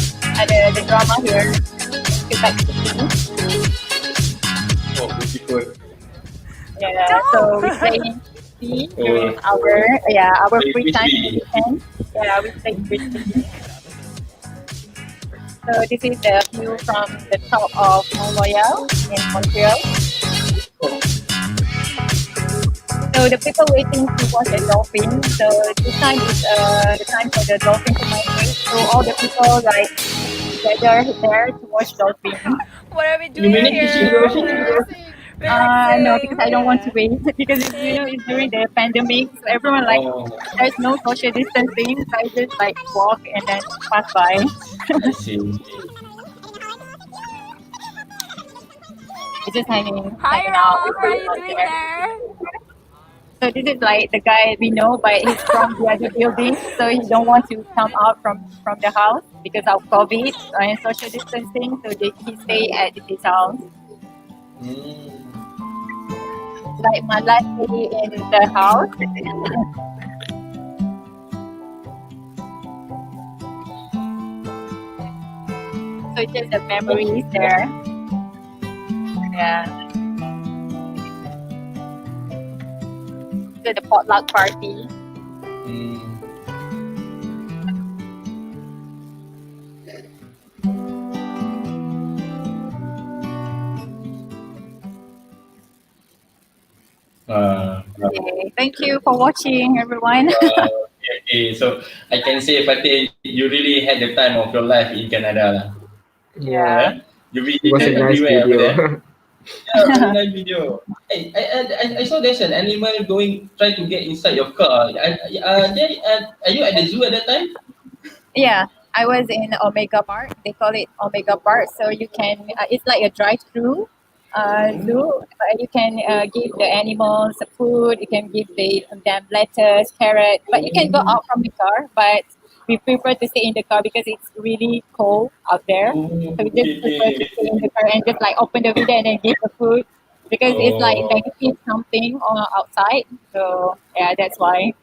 the drama here, Quebec City. Oh, beautiful. Yeah, so we play during our free time weekend. Yeah, we play frisbee. So this is the view from the top of Mont-Royal in Montreal. So the people waiting to watch the dolphin. So this time is the time for the dolphin to migrate. So all the people like gather there to watch dolphin. What are we You doing managed to see the dolphin? here? No, because I don't want to wait because it's during the pandemic. So everyone like there's no social distancing. So I just like walk and then pass by. I see. It's just hanging Hi, out. Rob. What are you doing there? So this is like the guy we know, but he's from the other building, so he don't want to come out from the house because of COVID and social distancing. So he stay at his house. Hmm. Like my last day in the house. So just the memories there. Yeah. So the potluck party. Hmm. Okay. Thank you for watching, everyone. Okay. So I can say, Fatih, you really had the time of your life in Canada lah. Yeah. Yeah. You It was a visited nice everywhere over there. video. Yeah, very nice video. Hey, I saw there's an animal going try to get inside your car. Are you at the zoo at that time? Yeah, I was in Omega Park. They call it Omega Park. So you can, it's like a drive-through zoo. You can give the animals food. You can give them lettuce, carrot. But you can go out from the car. But we prefer to stay in the car because it's really cold out there. Oh, So we just prefer to okay. stay in the car and just like open the window and then give the food because it's like Oh, negative something outside. So yeah, that's why.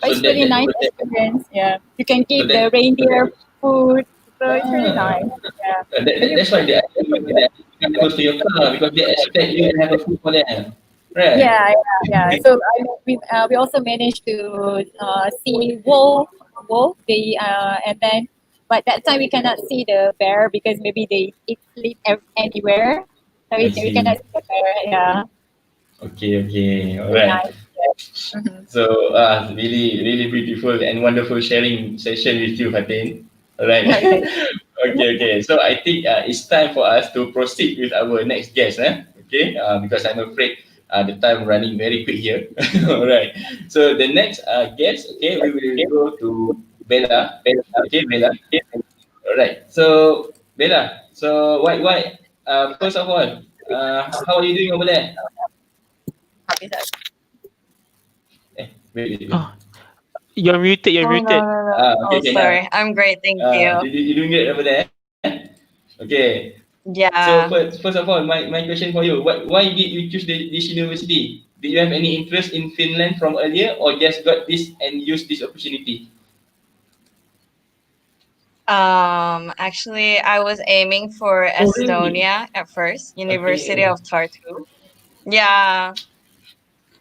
But so it's really nice that experience. Yeah, you can so give the that reindeer food, so it's really ah, nice. Yeah, when you that's why they are close to your car because they expect you to have a food for them, right? yeah, yeah, yeah. So we also managed to see wolf. And then, but that time we cannot see the bear because maybe it sleep anywhere. So I we cannot see. see the bear. Yeah, Okay, all really right. nice. Yeah. Mhm. So, really beautiful and wonderful sharing session with you, Fatin. All right. Okay. Okay. So, I think it's time for us to proceed with our next guest. Okay, because I'm afraid the time running very quick here. All right. So, the next guest, okay, we will go to Bella. Okay, Bella. All right. So, Bella. So, first of all, how are you doing over there? Happy that. Wait. Oh, you're muted. You're Oh, no, muted. no, no. Oh, Okay, now. sorry. I'm great, thank you. You doing good over there? Okay. So Yeah. first of all, my question for you: why did you choose this university? Did you have any interest in Finland from earlier, or just got this and used this opportunity? Actually, I was aiming for Oh, really? Estonia at first, University Okay. of Tartu. Yeah,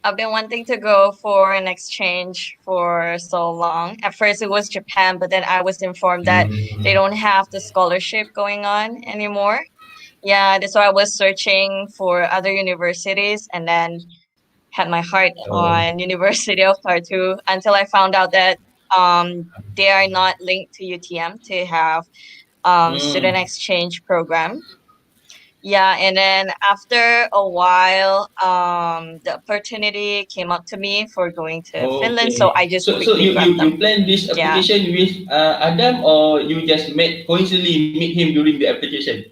I've been wanting to go for an exchange for so long. At first, it was Japan, but then I was informed that they Mm. don't have the scholarship going on anymore. Yeah, that's why I was searching for other universities and then had my heart Oh. on University of Tartu until I found out that they are not linked to UTM to have student Mm. exchange program. Yeah, and then after a while, the opportunity came up to me for going to Finland, so Okay. I just So quickly you grabbed them. plan this Yeah. application with Adam, or you just coincidentally meet him during the application?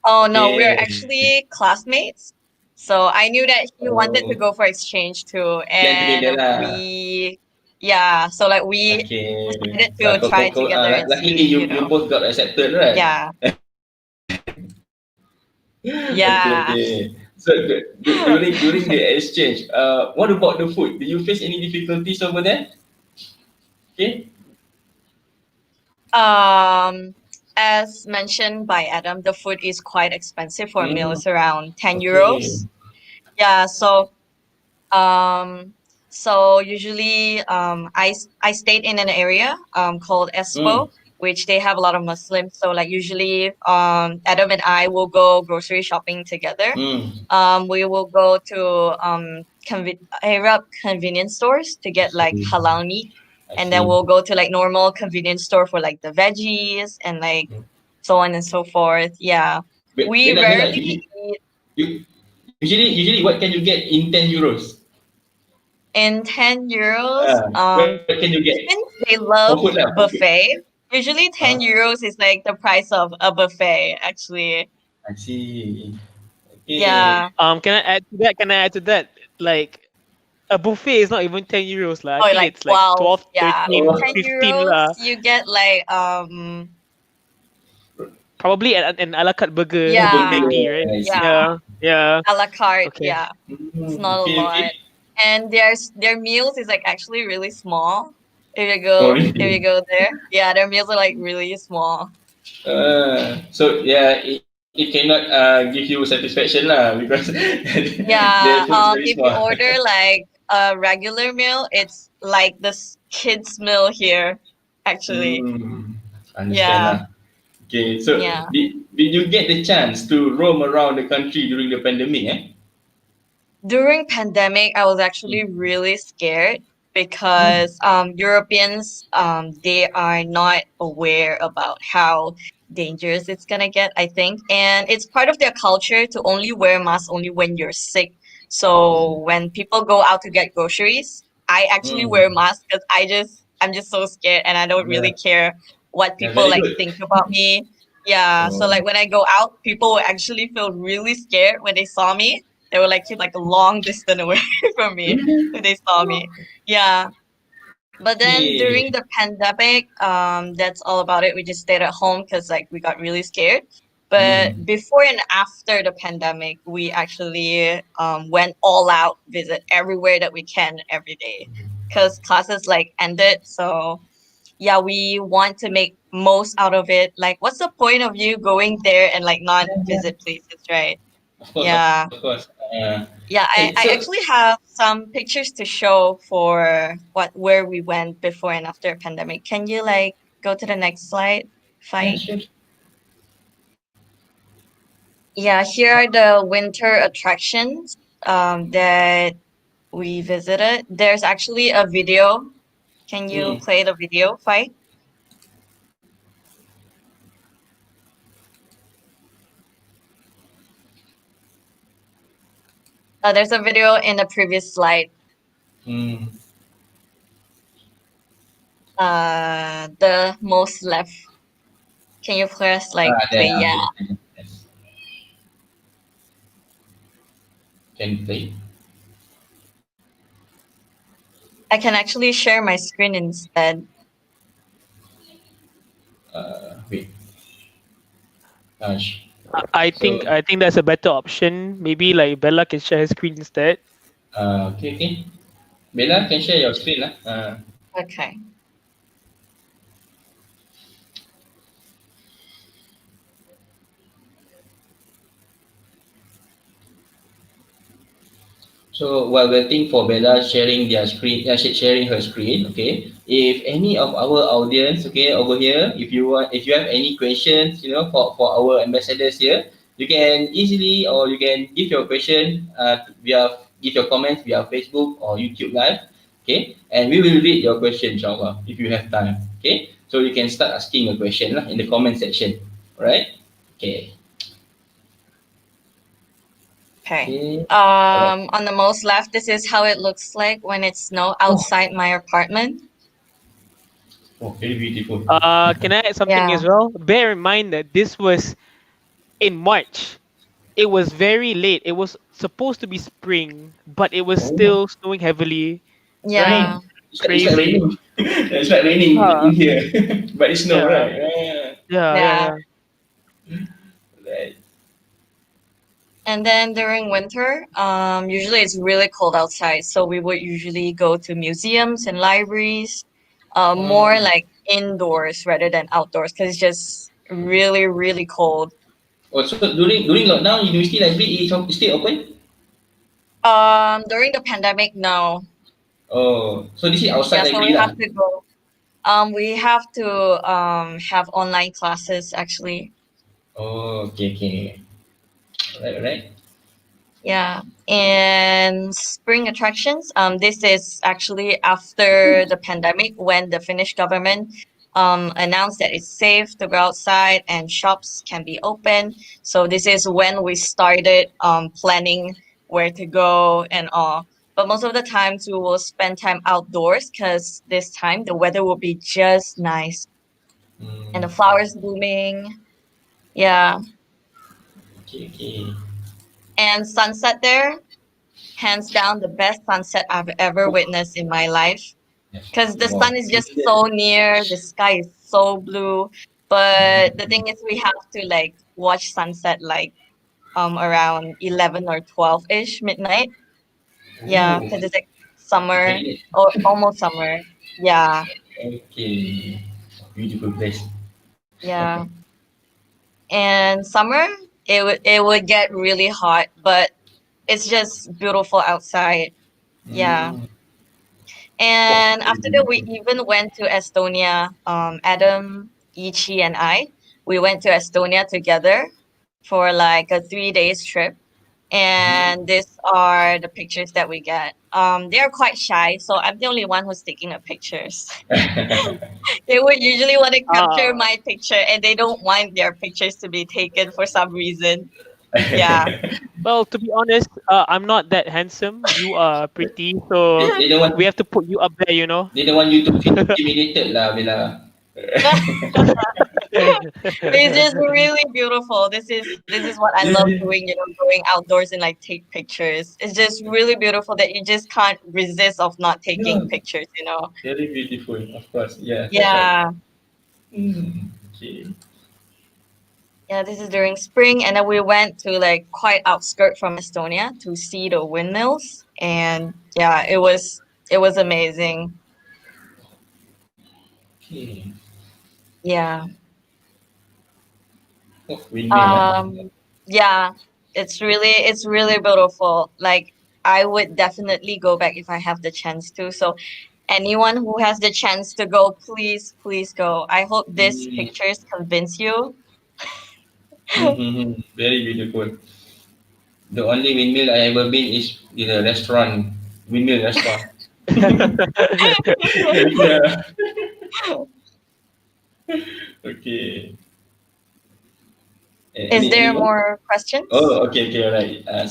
Oh no, we're Okay. actually classmates. So I knew that he wanted to Oh, go for exchange too, plan together and lah. yeah, so like we Okay. decided to try together and Luckily see, you both got accepted, right? yeah, yeah. Okay. So during the exchange, what about the food? Did you face any difficulties over there? Okay. Um, as mentioned by Adam, the food is quite expensive for a meal. Mm, It's around 10 okay. euros. Yeah, um, so usually I stayed in an area called Mm, Espo, which they have a lot of Muslims. So like usually Adam and I will go grocery shopping together. mm. We will go to Arab convenience stores to I get like see. halal meat, I and then see. we'll go to like normal convenience store for like the veggies and like Mm. so on and so forth. Yeah, we Bella, rarely eat you, usually what can you get in 10 euros? in 10 euros. What can you get Since they for love food lah? For food. buffet, usually 10 euros is like the price of a buffet actually. I see. Yeah. Can I add to that? Like a buffet is not even 10 euros lah. I Oh, think like it's like 12. 12, Yeah. 13, Oh, 10 15 euros, lah. you get like Probably an a la carte burger oh, in yeah, Maggi, right? I see. yeah, Yeah. a la carte. Okay. Yeah. It's not a Okay, lot. okay. And their meals is like actually really small. Oh, If you really? go there. Yeah, their meals are like really small. So yeah, it cannot give you satisfaction lah because the Yeah, food is very if small. you order like a regular meal, it's like this kids meal here, actually. Understand Yeah, lah. Okay, so yeah. did you get the chance to roam around the country during the pandemic? During pandemic, I was actually really scared because Europeans they are not aware about how dangerous it's gonna get, I think. And it's part of their culture to only wear masks only when you're sick. So when people go out to get groceries, I actually Mm. wear masks because I'm just so scared and I don't Yeah, really care what yeah, people very like good. think about me. Yeah, so Oh, like when I go out, people will actually feel really scared when they saw me. They were like keep like a long distance away from me really? when they saw me. Yeah. But then Okay. during the pandemic, that's all about it. We just stayed at home because like we got really scared. But Mm. before and after the pandemic, we actually went all out, visit everywhere that we can every day, because classes like ended. So yeah, we want to make most out of it. Like, what's the point of you going there and like not Yeah, yeah. visit places, right? Of course, of Yeah. course. Yeah, Hey, I so actually have some pictures to show for where we went before and after pandemic. Can you like go to the next slide, yeah, Fight? sure. Yeah, here are the winter attractions that we visited. There's actually a video. Can you Mm. play the video, Fight? There's a video in the previous slide. Mm. The most left. Can you press like There, play? Yeah. okay. Yes. Can play. I can actually share my screen instead. Wait. So, I think that's a better option. Maybe like Bella can share her screen instead. okay, okay. Bella, can share your screen lah. Okay. So while waiting for Bella sharing their screen, sharing her screen, okay. If any of our audience, okay, over here, if you have any questions, for our ambassadors here, you can easily or you can give your question give your comments via Facebook or YouTube Live, okay, and we will read your question, inshallah, if you have time, okay. So you can start asking a question lah in the comment section, alright? Okay, Okay. okay, alright. On the most left, this is how it looks like when it's snow Oh, outside my apartment. very beautiful. Can I add something Yeah. as well? Bear in mind that this was in March. It was very late. It was supposed to be spring, but it was Oh. still snowing heavily. Right? Yeah. It's like Crazy. raining. It's like raining Uh, in here, but it's snow, yeah. right? Yeah. Yeah. Yeah. Right. And then during winter, usually it's really cold outside, so we would usually go to museums and libraries, more Mm. like indoors rather than outdoors, because it's just really, really cold. Oh, so during lockdown, university library is still open? During the pandemic, no. Oh, so this is outside Yeah, so we library have lah. to go. We have to have online classes actually. Oh, okay, okay. Right, right. Yeah, and spring attractions. This is actually after the pandemic when the Finnish government announced that it's safe to go outside and shops can be open. So this is when we started planning where to go and all. But most of the times we will spend time outdoors because this time the weather will be just nice and Mm. the flowers blooming. Yeah. Okay, okay. And sunset there, hands down, the best sunset I've ever witnessed in my life. Because the Wow. sun is just so near, the sky is so blue. But the thing is, we have to like watch sunset like around 11 or 12-ish midnight. Yeah, Oh, because it's like summer very or almost summer. Yeah, okay. Beautiful place. yeah. And summer, it would get really hot, but it's just beautiful outside. Yeah. Mm. Wow, And very after that, we beautiful. even went to Estonia. Adam, Ichi, and I, we went to Estonia together for like a 3 days trip. And these are the pictures that we get. They're quite shy, so I'm the only one who's taking the pictures. They would usually want to capture Ah, my picture, and they don't want their pictures to be taken for some reason. Yeah. well, to be honest, I'm not that handsome. You are pretty, they, so they don't we want have to put you up there, you know. they don't want you to feel intimidated lah, Bella. It's just really beautiful. This is what I love Yeah, doing, going outdoors and like take pictures. It's just really beautiful that you just can't resist of not taking yeah, pictures. very beautiful, of course. Yeah, that's right. Yeah. Okay. Yeah, this is during spring, and then we went to like quite outskirt from Estonia to see the windmills, and yeah, it was amazing. Okay. Yeah. Oh, windmill, eh? Yeah, it's really beautiful. Like I would definitely go back if I have the chance to. So anyone who has the chance to go, please, please go. I hope these Mm. pictures convince you. Mm-hmm. Very beautiful. The only windmill I ever been is in a restaurant, windmill restaurant. Yeah. Okay. Is Any there more? more questions? Oh, okay, okay, all right. I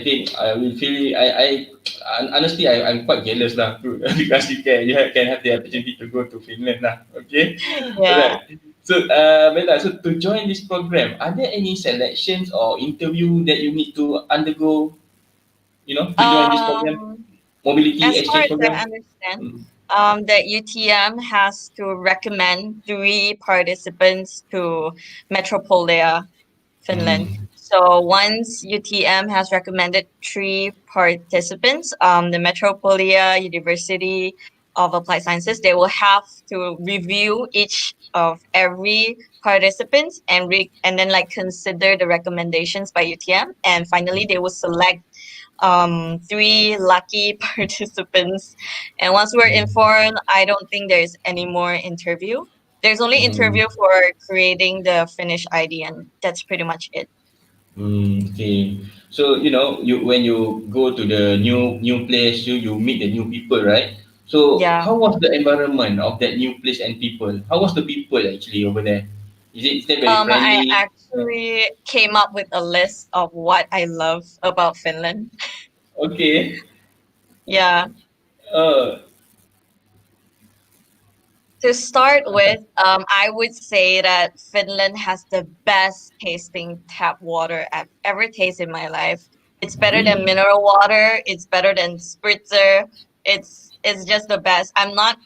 think I will feel honestly I'm quite jealous lah because you can have the opportunity to go to Finland lah. Okay, all Yeah. right. So, Bella, so to join this program, are there any selections or interview that you need to undergo? To join this program, Um, mobility as far exchange as I program. understand, Mm. that UTM has to recommend 3 participants to Metropolia, Finland. Mm. So once UTM has recommended 3 participants, the Metropolia University of Applied Sciences, they will have to review each of every participants and then like consider the recommendations by UTM, and finally they will select 3 lucky participants. And once we're informed, I don't think there's any more interview. There's only Mm. interview for creating the Finnish ID, and that's pretty much it. Okay. So you when you go to the new place, you meet the new people, right? So Yeah. how was the environment of that new place and people? How was the people actually over there? Is that very I friendly? actually came up with a list of what I love about Finland. Okay. Yeah. Uh, To start with, I would say that Finland has the best tasting tap water I've ever tasted in my life. It's better than really? mineral water. It's better than spritzer. It's just the best. I'm not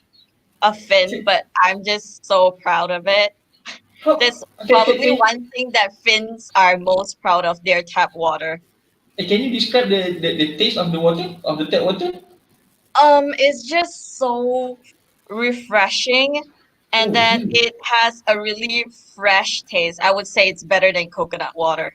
a Finn, but I'm just so proud of it. How That's can, can, probably can, one thing that Finns are most proud of, their tap water. can you describe the taste of the water of the tap water? It's just so refreshing, and Oh, then really? it has a really fresh taste. I would say it's better than coconut water.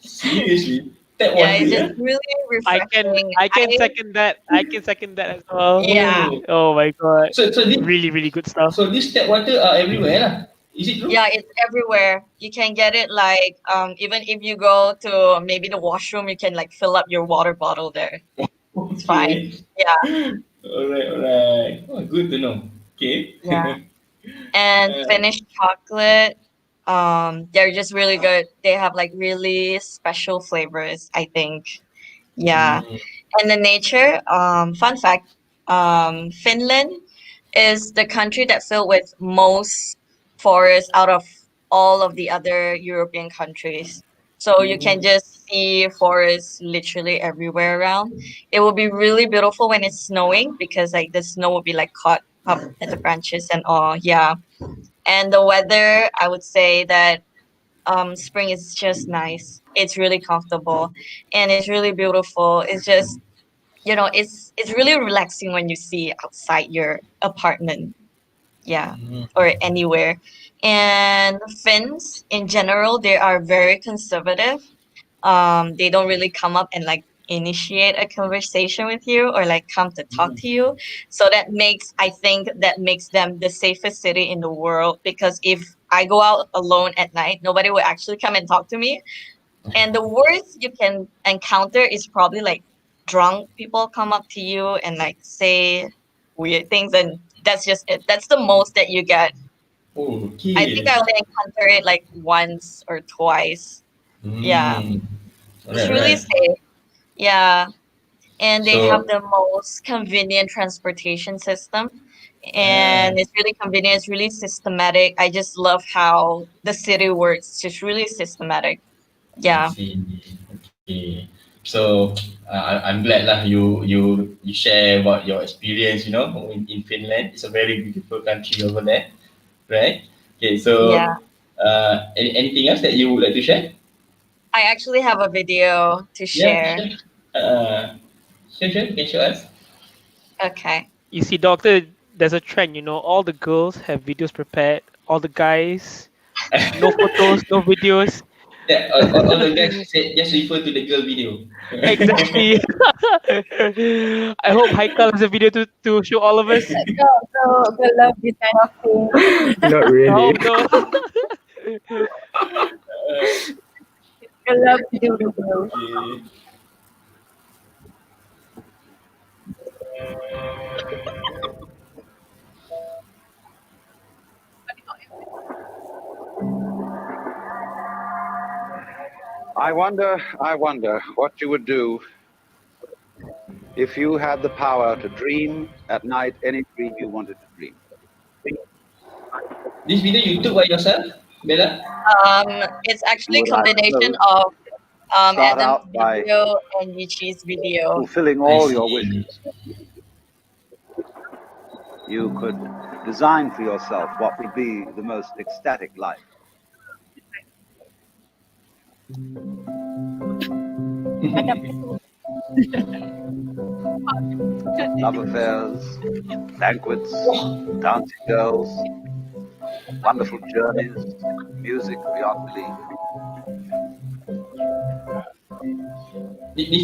Seriously? Tap Yeah, water, it's just yeah? really I can refreshing. I can second that. I can second that as well. Yeah, Oh. Oh my god, So this really really good stuff. so this tap water are everywhere lah. Is it true? yeah, it's everywhere. You can get it like even if you go to maybe the washroom, you can like fill up your water bottle there. It's fine. Okay. Yeah, Alright, alright. Oh, good to know. Okay. yeah. And Uh, Finnish chocolate, they're just really good. They have like really special flavors, I think. Yeah. mm, And the nature, fun fact, Finland is the country that filled with most forests out of all of the other European countries. So you can just see forests literally everywhere around. It will be really beautiful when it's snowing because like the snow will be like caught up at the branches and all. Yeah. And the weather, I would say that spring is just nice. It's really comfortable and it's really beautiful. It's just it's really relaxing when you see outside your apartment. Yeah, or anywhere. And Finns in general, they are very conservative. They don't really come up and like initiate a conversation with you or like come to talk to you. So I think that makes them the safest city in the world, because if I go out alone at night, nobody will actually come and talk to me. And the worst you can encounter is probably like drunk people come up to you and like say weird things, and that's just it. That's the most that you get. I think Okay. I only encountered it like once or twice. Yeah. It's Alright, really right. safe. Yeah. And they have So, the most convenient transportation system. uh, And it's really convenient, it's really systematic. I just love how the city works. It's just really systematic. I Yeah. see. Okay. So, I'm glad lah you share about your experience. In Finland, it's a very beautiful country over there, right? Okay. So, Yeah. anything else that you would like to share? I actually have a video to Yeah, share. sure. Uh, sure. You can show us. Okay. You see, doctor, there's a trend. All the girls have videos prepared. All the guys, no photos, no videos. Yeah, all the guys said just refer to the girl video. Exactly. I hope Haiqal has a video to show all of us. So we love this kind of thing. Not really. Oh no. We love to do videos. Okay. I wonder what you would do if you had the power to dream at night any dream you wanted to dream. This video you took by yourself, Bella? It's You actually would, I combination suppose, of start Adam's out by video and Yichi's video. fulfilling I all your see. wishes. You could design for yourself what would be the most ecstatic life. Love affairs, banquets, dancing girls, wonderful journeys, music beyond belief.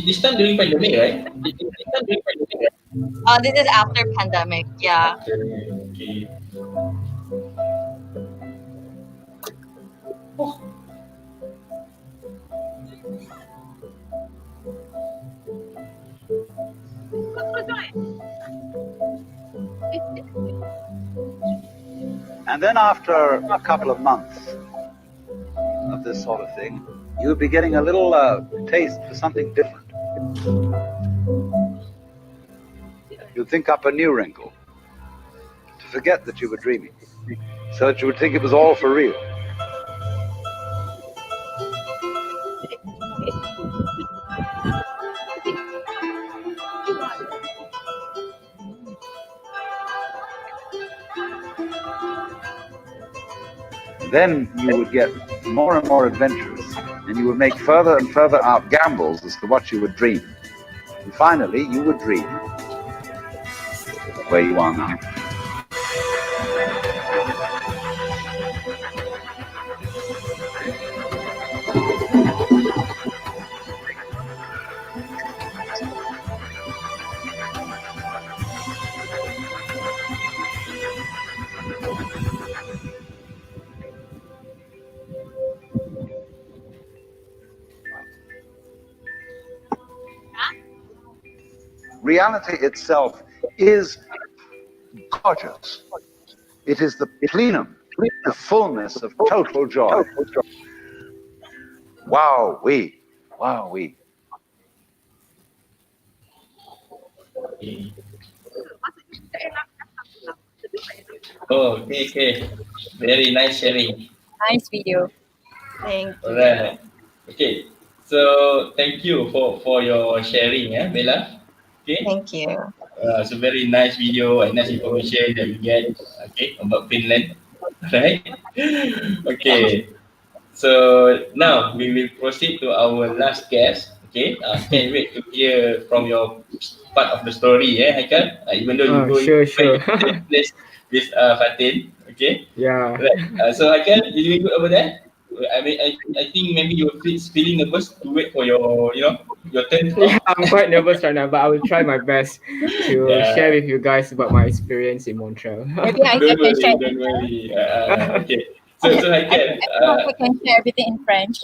This time during pandemic, right? This time during pandemic, right? This is after pandemic. Yeah. Okay. Oh, And then after a couple of months of this sort of thing, you would be getting a little taste for something different. You'd think up a new wrinkle to forget that you were dreaming, so that you would think it was all for real. Then you would get more and more adventurous, and you would make further and further out gambles as to what you would dream. And finally, you would dream where you are now. Reality itself is gorgeous. It is the plenum, the fullness of total joy. Wow-wee, wow-wee. okay. Oh, okay. Very nice sharing. Nice video. Thank you. Alright. Okay. So thank you for your sharing, Bella. Okay. Thank you. It's a very nice video and nice information that we get. Okay, about Finland. Right. Okay. So now we will proceed to our last guest. Okay, can't wait to hear from your part of the story, Haiqal. Even though you go Sure, back sure. to the same place with Faten. Okay, Yeah. right. So Haiqal, you doing good over there? I mean, I think maybe you're feeling nervous to wait for your, your turn to Yeah, talk. I'm quite nervous right now, but I will try my best to Yeah, share with you guys about my experience in Montreal. Maybe I don't can share. worry, don't worry. Okay. So I, Haiqal, I hope I can share everything in French.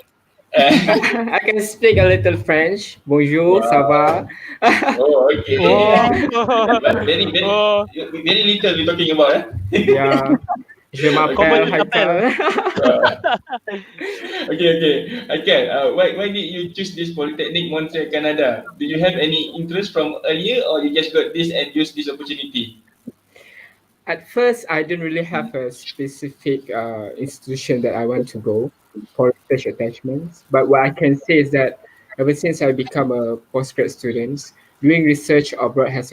I can speak a little French. Bonjour, ça va? wow. Oh, okay. Oh, But very, very, oh, very little we're talking about, Yeah, je Okay. comment m'appelle tu t'appelles? Haiqal. Uh, okay. Okay. Why did you choose this Polytechnique Montreal, Canada? Did you have any interest from earlier, or you just got this and used this opportunity? At first, I didn't really have a specific institution that I want to go for research attachments. But what I can say is that ever since I become a postgrad student, doing research abroad has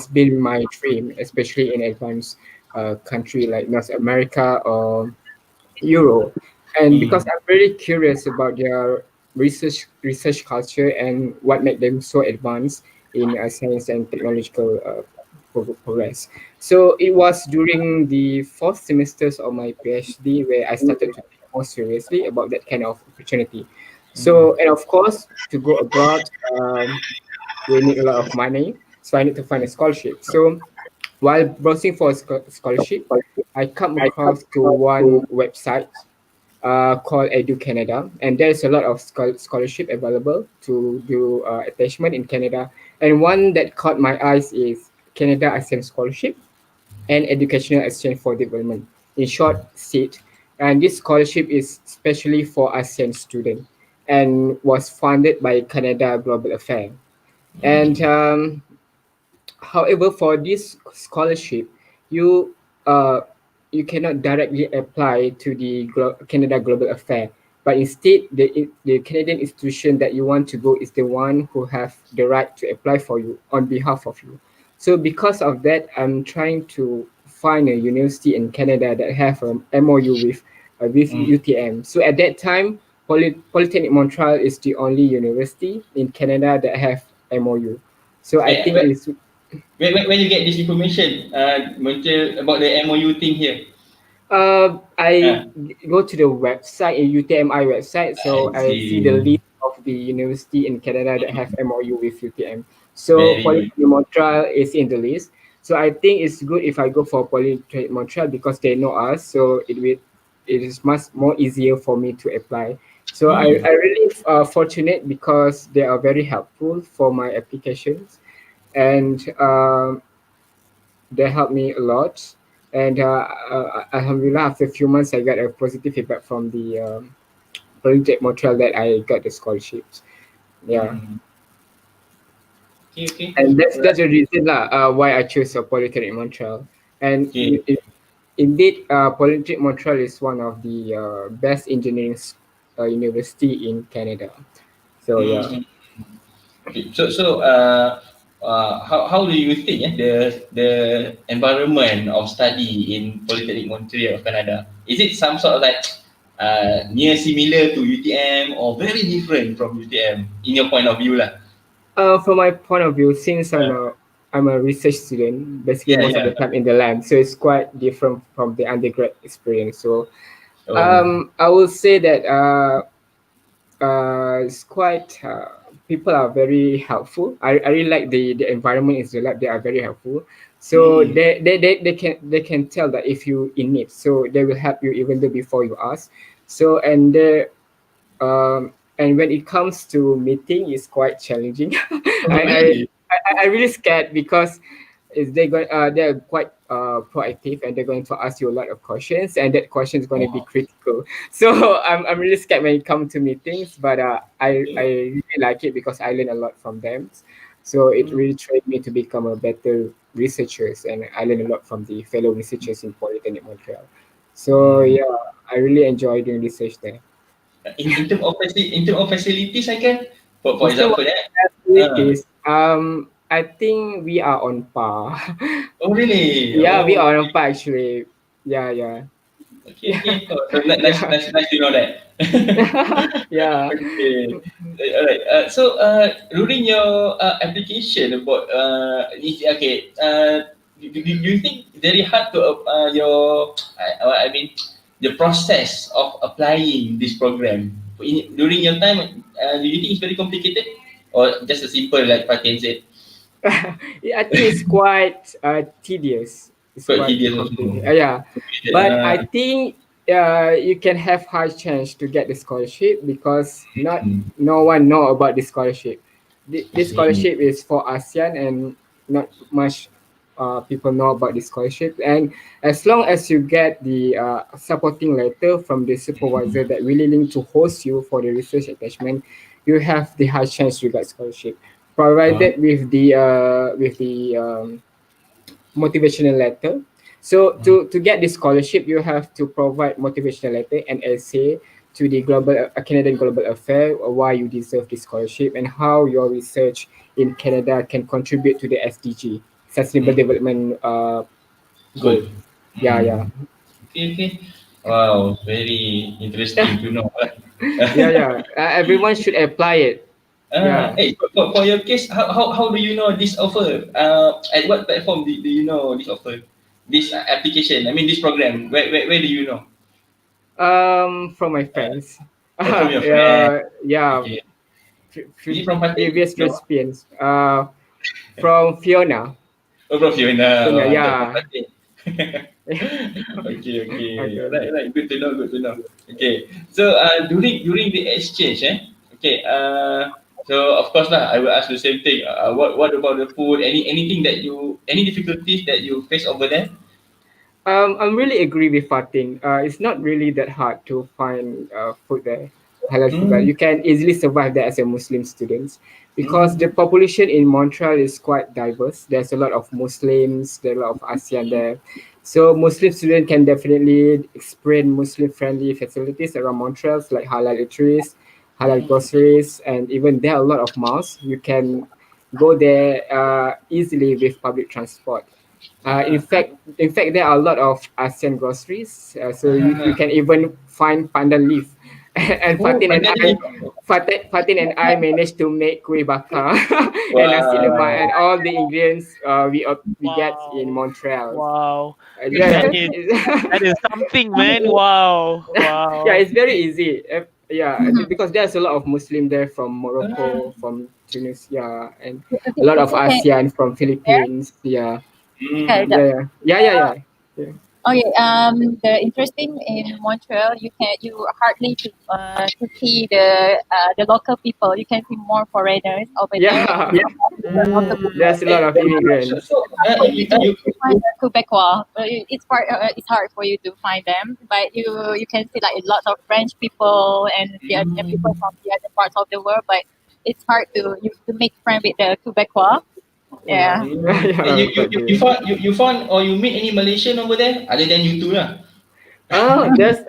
been my dream, especially in advanced country like North America or Euro. And because Mm. I'm very curious about their research culture and what made them so advanced in science and technological progress. So it was during the fourth semesters of my PhD where I started to think more seriously about that kind of opportunity. So, and of course, to go abroad, we need a lot of money. So I need to find a scholarship. So while browsing for a scholarship, I come across to one website called Edu Canada, and there's a lot of scholarship available to do attachment in Canada. And one that caught my eyes is Canada ASEAN Scholarship and Educational Exchange for Development. In short, SEED. And this scholarship is specially for ASEAN students and was funded by Canada Global Affairs. And however, for this scholarship, you uh, you cannot directly apply to the Canada Global Affair, but instead the Canadian institution that you want to go is the one who have the right to apply for you on behalf of you. So because of that, I'm trying to find a university in Canada that have an MOU with Mm. UTM. So at that time, Polytechnique Montreal is the only university in Canada that have MOU. So I Where, think where, it's where you get this information, Montreal, about the MOU thing here? I Uh, go to the website, a UTMI website, so I I see the see. list of the university in Canada that have MOU with UTM. So Very good. Polytechnique Montreal is in the list. So I think it's good if I go for Polytechnique Montreal because they know us. So it is much more easier for me to apply. So I Mm. really fortunate because they are very helpful for my applications, and they helped me a lot. And Alhamdulillah, after a few months, I got a positive feedback from the Project Montreal that I got the scholarships. Yeah, Mm. Okay. and that's Alright. the reason lah, why I chose Polytechnic Montreal. And Okay. indeed, Polytechnic Montreal is one of the best engineering university in Canada. So yeah. Mm. Okay. How do you think the environment of study in Polytechnic Montreal of Canada? Is it some sort of like near similar to UTM or very different from UTM in your point of view lah? From my point of view, since Uh, I'm a research student, basically yeah, most of the yeah. time in the lab, so it's quite different from the undergrad experience. So Oh. I will say that it's quite people are very helpful. I really like the environment in the lab. They are very helpful. So Mm. they can tell that if you in need, so they will help you even though before you ask. So and when it comes to meeting, it's quite challenging. Oh, I, really? I really scared because is they're quite proactive and they're going to ask you a lot of questions and that question is going to be Oh. critical. So I'm really scared when it comes to meetings, but I Okay. really like it because I learn a lot from them. So it Mm. really trained me to become a better researchers and I learn a lot from the fellow researchers in Polytechnic Montreal. So Mm. yeah, I really enjoy doing research there. in term of facilities, I can, for In terms example, of uh, facilities, I think we are on par. oh really? Yeah, we Oh, are on par actually. Yeah, yeah, okay, okay. Oh, so nice, yeah, nice to know that. yeah. Okay. Alright. During your application about okay. Do you think very hard to I mean the process of applying this program during your time? Do you think it's very complicated or just a simple like Fatin said? Yeah, I think it's quite tedious. It's Quite quite tedious also. complicated. Yeah, but Uh, I think you can have high chance to get the scholarship because not no one know about the scholarship. I This see. scholarship is for ASEAN and not much people know about the scholarship. And as long as you get the supporting letter from the supervisor that willing to host you for the research attachment, you have the high chance to get scholarship Uh, provided with the motivational letter. So to get this scholarship, you have to provide motivational letter and essay to the global Canadian Global Affair why you deserve this scholarship and how your research in Canada can contribute to the SDG Sustainable Development Good. Goal. Yeah, yeah, Okay, okay. Wow, very interesting to know. yeah, yeah. Everyone should apply it. Yeah. Hey, for your case, how do you know this offer? At what platform do you know this offer? This application, I mean this program. Where do you know? From my friends. From your friend. Yeah, Okay. Is it from Fatin? previous No. recipients. From Fiona. Oh, from Fiona. Fiona, Oh, I thought from yeah. Fatin. Okay, okay. Okay, Right, okay. right. Good to know. Good to know. Okay. So during the exchange, okay. So of course lah, I will ask the same thing. What about the food? Anything that any difficulties that you face over there? I'm really agree with Fatin. It's not really that hard to find food there, halal food there. Mm, You can easily survive there as a Muslim student because the mm, population in Montreal is quite diverse. There's a lot of Muslims, there are a lot of ASEAN there. So Muslim students can definitely experience Muslim-friendly facilities around Montreal, like halal eateries, halal groceries, and even there are a lot of malls. You can go there easily with public transport. In fact, there are a lot of ASEAN groceries. So you ah. can even find pandan leaf. And Oh, finally. Fatin and I managed to make kuih bakar and nasi lemak Wow. and all the ingredients we get in Wow. Montreal. Wow. Yeah, That is that is something, man. Wow. yeah, Wow. it's very easy. Yeah, Mhm. because there's a lot of Muslim there from Ah. Morocco, from Tunisia, and If a lot if of you can ASEAN from there, Philippines. Yeah, okay, Mm. yeah, yeah, yeah, yeah, yeah. Yeah. okay. The interesting in Montreal, you hardly to see the local people. You can see more foreigners over there. Yeah, The local Mm. people. there's a lot of So, immigrants. For you to you find the Quebecois, it's hard for you to find them. But you can see like lots of French people and the people from the other parts of the world. But it's hard to make friends with the Quebecois. Yeah, Yeah. And yeah, you okay. found or you meet any Malaysian over there other than you two lah? Oh, there's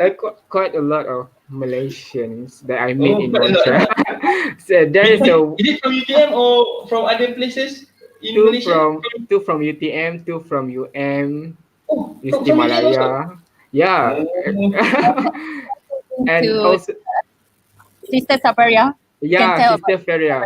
quite a lot of Malaysians that I meet Oh, in quite a lot. Montreal. Huh? So there is a Is it from UTM or from other places in two Malaysia? from UTM, two from UM, Oh, University from UTM also. Malaya. Yeah, Oh, and To also Sister Sabaria, you can yeah, tell Sister about Feria.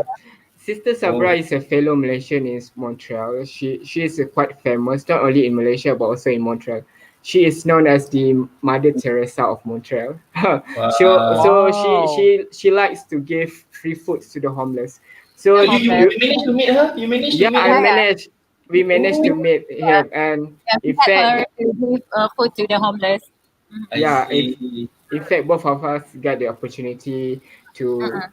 Sister Sabra oh, is a fellow Malaysian in Montreal. She is quite famous not only in Malaysia but also in Montreal. She is known as the Mother Teresa of Montreal. wow. Wow. She likes to give free food to the homeless. the So You homeless. managed to meet her? You managed to yeah, meet I her? Yeah, yeah. managed. We managed We, to meet yeah, him, and yeah, we in had fact, her to give food to the homeless. I yeah, see. in fact, both of us got the opportunity to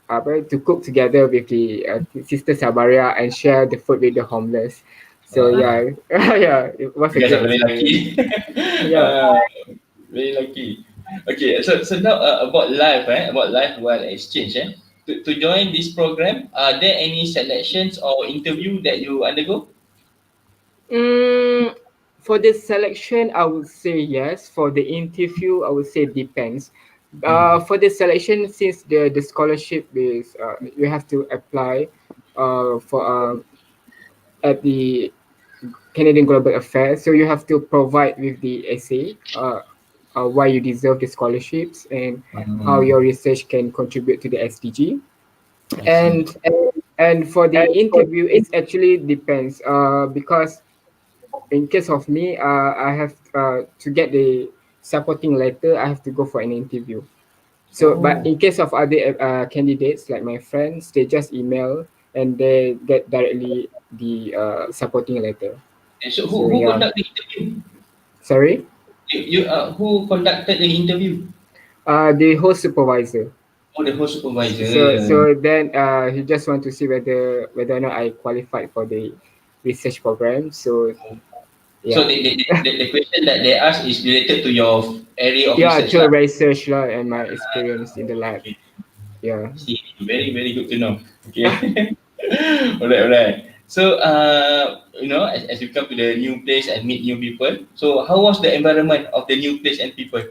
Mm-mm. to cook together with the Sister Sabaria and share the food with the homeless. So Wow. yeah, yeah, it was You a guys are great very experience. lucky. Yeah. uh, very lucky. Okay, so now about life, about life while exchange, To join this program, are there any selections or interview that you undergo? For the selection, I would say yes. For the interview, I would say depends. For the selection, since the scholarship is you have to apply for at the Canadian Global Affairs, so you have to provide with the essay why you deserve the scholarships and how your research can contribute to the SDG. I see. And for the interview, it actually depends because in case of me, I have to get the supporting letter. I have to go for an interview. So, but Oh. in case of other candidates like my friends, they just email and they get directly the supporting letter. And so So who yeah, conduct the interview? sorry, You who conducted the interview? the host supervisor. Oh, the host So supervisor. so then he just want to see whether or not I qualified for the research program. So So yeah, the question that they ask is related to your area of yeah, research to lah. research lah and my experience in the lab. Okay. Yeah. See, very good to know. Okay. Alright. So as you come to the new place and meet new people, so how was the environment of the new place and people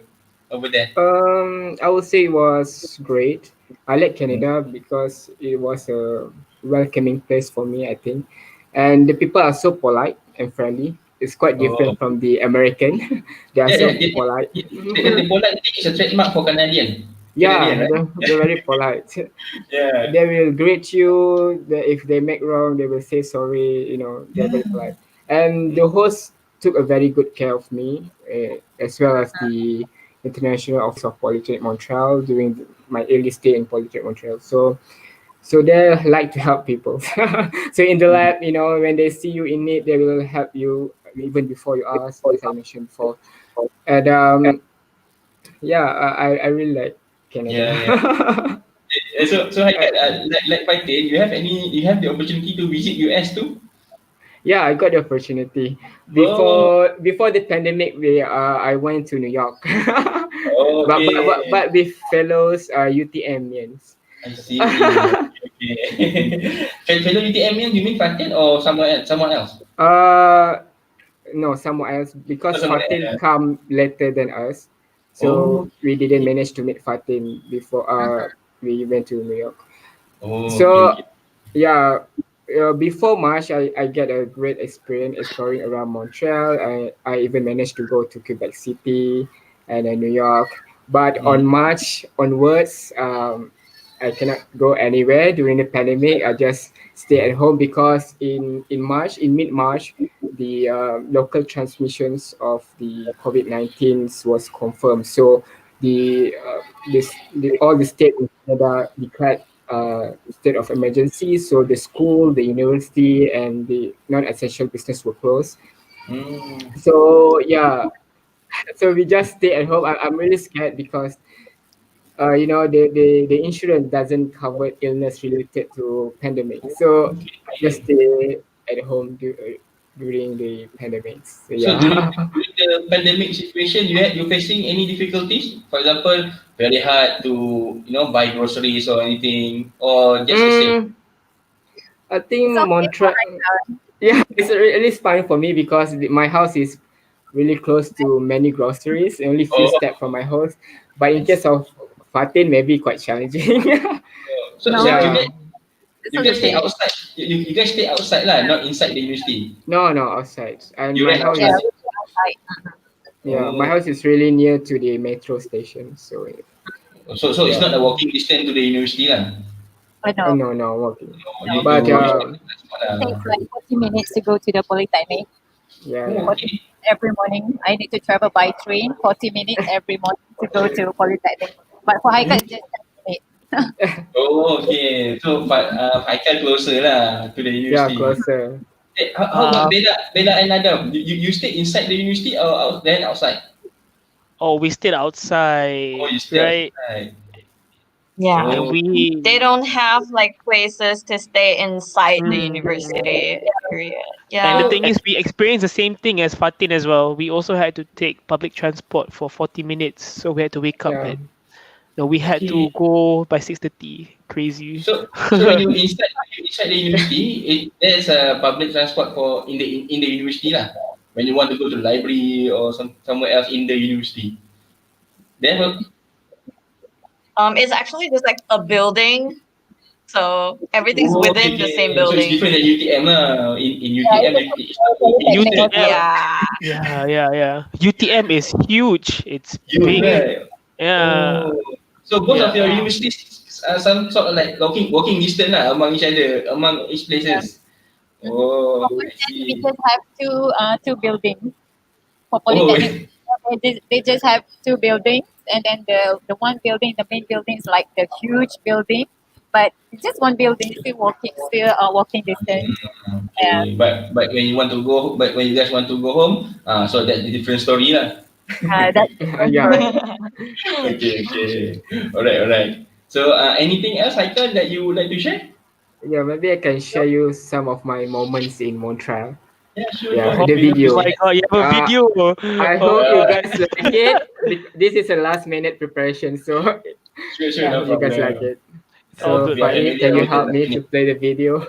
over there? I would say it was great. I like Canada because it was a welcoming place for me, I think. And the people are so polite and friendly. It's quite Oh, different from the American. They are yeah. so polite. The polite thing is a trademark for Canadian. Yeah, Canadian, right? they're very polite. Yeah. They will greet you. If they make wrong, they will say sorry. You know, they're very polite. And the host took a very good care of me, as well as the International Office of Polytechnique Montreal during my early stay in Polytechnique Montreal. So they like to help people. So in the lab, you know, when they see you in need, they will help you even before you ask, as I mentioned before. And yeah, I really like Yeah, yeah. Canada. So Haiqal, like Faten, you have the opportunity to visit US too? Yeah, I got the opportunity. Oh, Before the pandemic, I went to New York, okay. but with fellows UTMians. I see. Okay. Fellow UTM, you mean Faten or someone else? Someone else? uh no, someone else Oh, because someone Fatin else. come later than us, so Oh, we didn't manage to meet Fatin before we went to New York. oh, okay, So okay. yeah, before March, I get a great experience exploring around Montreal. I even managed to go to Quebec City and New York. But Mm. on March onwards, I cannot go anywhere during the pandemic. I just stay at home because in mid March, the local transmissions of the COVID-19 was confirmed. So all the state in Canada declared state of emergency. So the school, the university, and the non-essential business were closed. Mm. So yeah, so we just stay at home. I'm really scared because you know the insurance doesn't cover illness related to pandemic. So I just Okay. stay at home during the pandemic. So So yeah. during the pandemic situation, you facing any difficulties? For example, very hard to buy groceries or anything, or just the same. mm, I It's think okay for Montreal. Haiqal. Yeah, it's fine for me because my house is really close to many groceries, only few Oh, steps from my house. But in I see. case of Fatin, maybe quite challenging. So No, you Yeah. guys this you is the guys stay same. outside. You guys stay outside lah, not inside the university. No, outside. And You my rent house Yeah, outside. is we stay outside. yeah, my Oh, house is really near to the metro station. So so it's yeah. not a walking distance to the university lah. But no, No, walking. Oh, you no. need to But use public transport It lah. takes like 40 minutes to go to the Polytechnique. yeah. Oh, 40 okay. minutes every morning. I need to travel by train, 40 minutes every morning to go to Polytechnic. But for Haiqal, it's just 10 minutes. Oh, okay. So, Haiqal closer lah to the Yeah, university. closer. How about Uh, Bella and Adam? You stay inside the university or then outside? oh, we stayed Oh, outside, you stay right? outside. Yeah. And Oh, They we, don't have like places to stay inside the mm, university area. and the Yeah. so thing is, we experienced the same thing as Fatin as well. We also had to take public transport for 40 minutes, so we had to wake up Yeah. at. No, we had okay. to go by 6:30. Crazy. So when you inside the university, there's a public transport for in the university lah. When you want to go to the library or somewhere else in the university, then It's actually just like a building, so everything's Oh, okay, within the same okay. So it's building. different than UTM lah. In Yeah, UTM, it's not Polytechnic integrated. also. Yeah. Yeah. UTM is huge. It's Huge, big. right? Yeah. Oh. So both of your Yeah. universities are some sort of like walking distance lah among each other, among each places. Oh, I We see. just have two buildings for Oh, Polytechnic. They just have two buildings, and then the one building, the main building is like the huge building, but it's just one building, still walking distance. Yeah, okay. But when you want to go, but when you guys want to go home, so that's a different story lah. that's the different Yeah. story. Okay. Alright. So anything else, Haiqal, that you would like to share? Yeah, maybe I can share you some of my moments in Montreal. Yeah, sure. Yeah, Go the ahead. video. Oh my god, you have a video. I hope you guys like it. This is a last minute preparation, so Sure, no you guys problem. like it. all So, good. We are Fahid, really can you about help the me last to minute. play the video?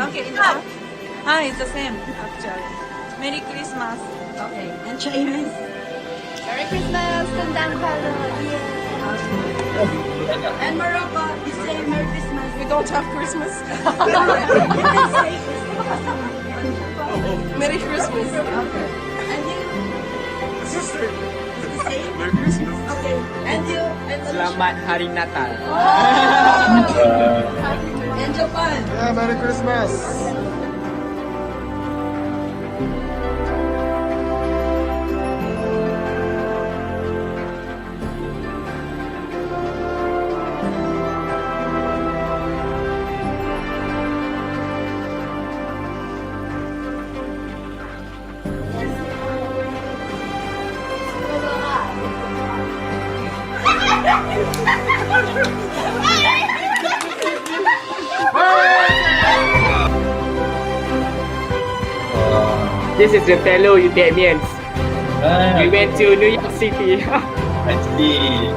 Okay. It's the same actually. Merry Christmas. Okay. And Chinese. Merry Christmas, Tandang Kalo. And Morocco, you say Merry Christmas. We don't have Christmas. Merry Christmas. Okay. And you? Sister. The same? Merry Christmas. Okay. And you? Selamat Hari Natal. And Japan? Yeah, Merry Christmas. This is the fellow Utamians. We went to New York City. I see.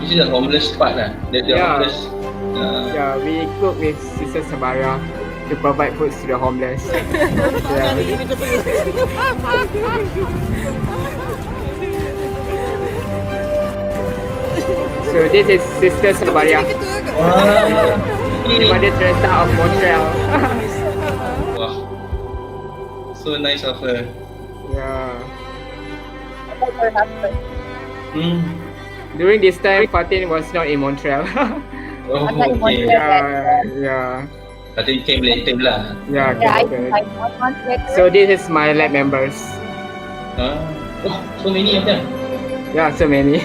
This is the homeless part lah. The Yeah. homeless. Yeah, we cook with Sister Sabara to provide foods to the homeless. Yeah. So this is Sister Sabara, Mother Teresa of Montreal. Wow. So nice of her. Yeah. Her husband. During this time, Faten was not in Montreal. Oh, I'm not in okay. Montreal. Yeah. But it came later lah. Yeah. Yeah, Okay. I 1 month later. So this is my lab members. Oh, so many of them. Yeah, so many.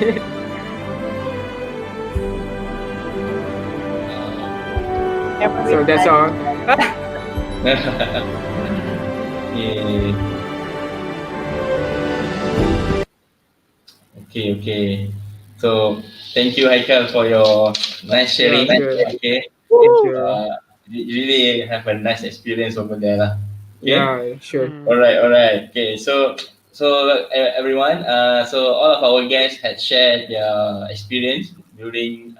So that's all. Yeah. Okay. So thank you, Haiqal, for your nice sharing. Yeah, sure. Okay. Thank you. You really have a nice experience over there lah. Okay? Yeah, sure. Alright. Okay, so everyone, so all of our guests had shared their experience during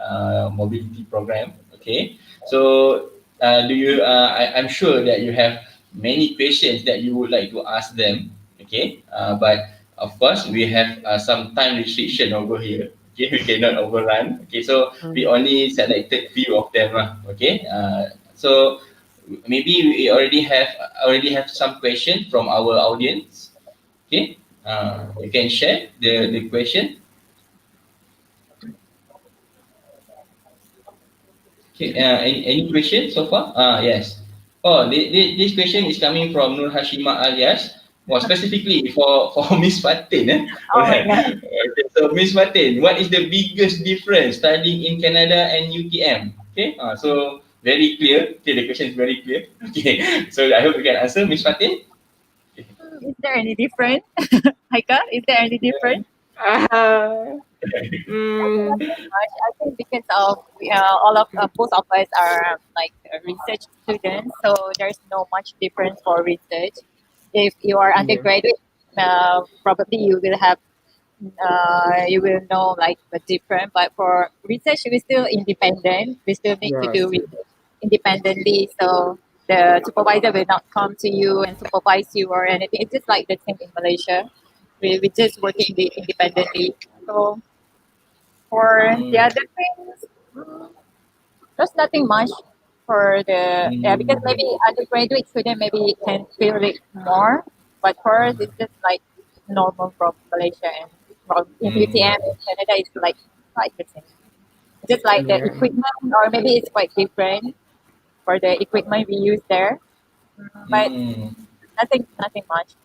mobility program. Okay, so I'm sure that you have many questions that you would like to ask them. Okay, but of course we have some time restriction over here. Okay, we cannot overrun. Okay, so we only selected few of them. Okay, so maybe we already have some question from our audience. Okay, you can share the question. Okay, any question so far? Yes. Oh, this question is coming from Nur Hashima alias. Well, specifically for Miss Fatin. All Oh my right. god. Okay, so Miss Fatin, what is the biggest difference studying in Canada and UTM? Okay. So very clear. Okay, the question is very clear. Okay. So I hope you can answer, Miss Fatin. Is there any difference? Haiqal, is there any difference? Uh, mm, Nothing much. I think because of all of both of us are like research students, so there's no much difference for research. If you are yeah, undergraduate, probably you will know like the difference. But for research, we're still independent. We still need to yeah, do still, research independently. So the supervisor will not come to you and supervise you or anything. It's just like the same in Malaysia. We just working independently. So for the Mm, other things, there's nothing much for the because maybe mm, undergraduate student maybe can feel it more, but for us it's just like normal from Malaysia and from in UTM mm, in Canada it's like quite the same. Just like the yeah. equipment or maybe it's quite different for the equipment we use there. But mm. nothing much.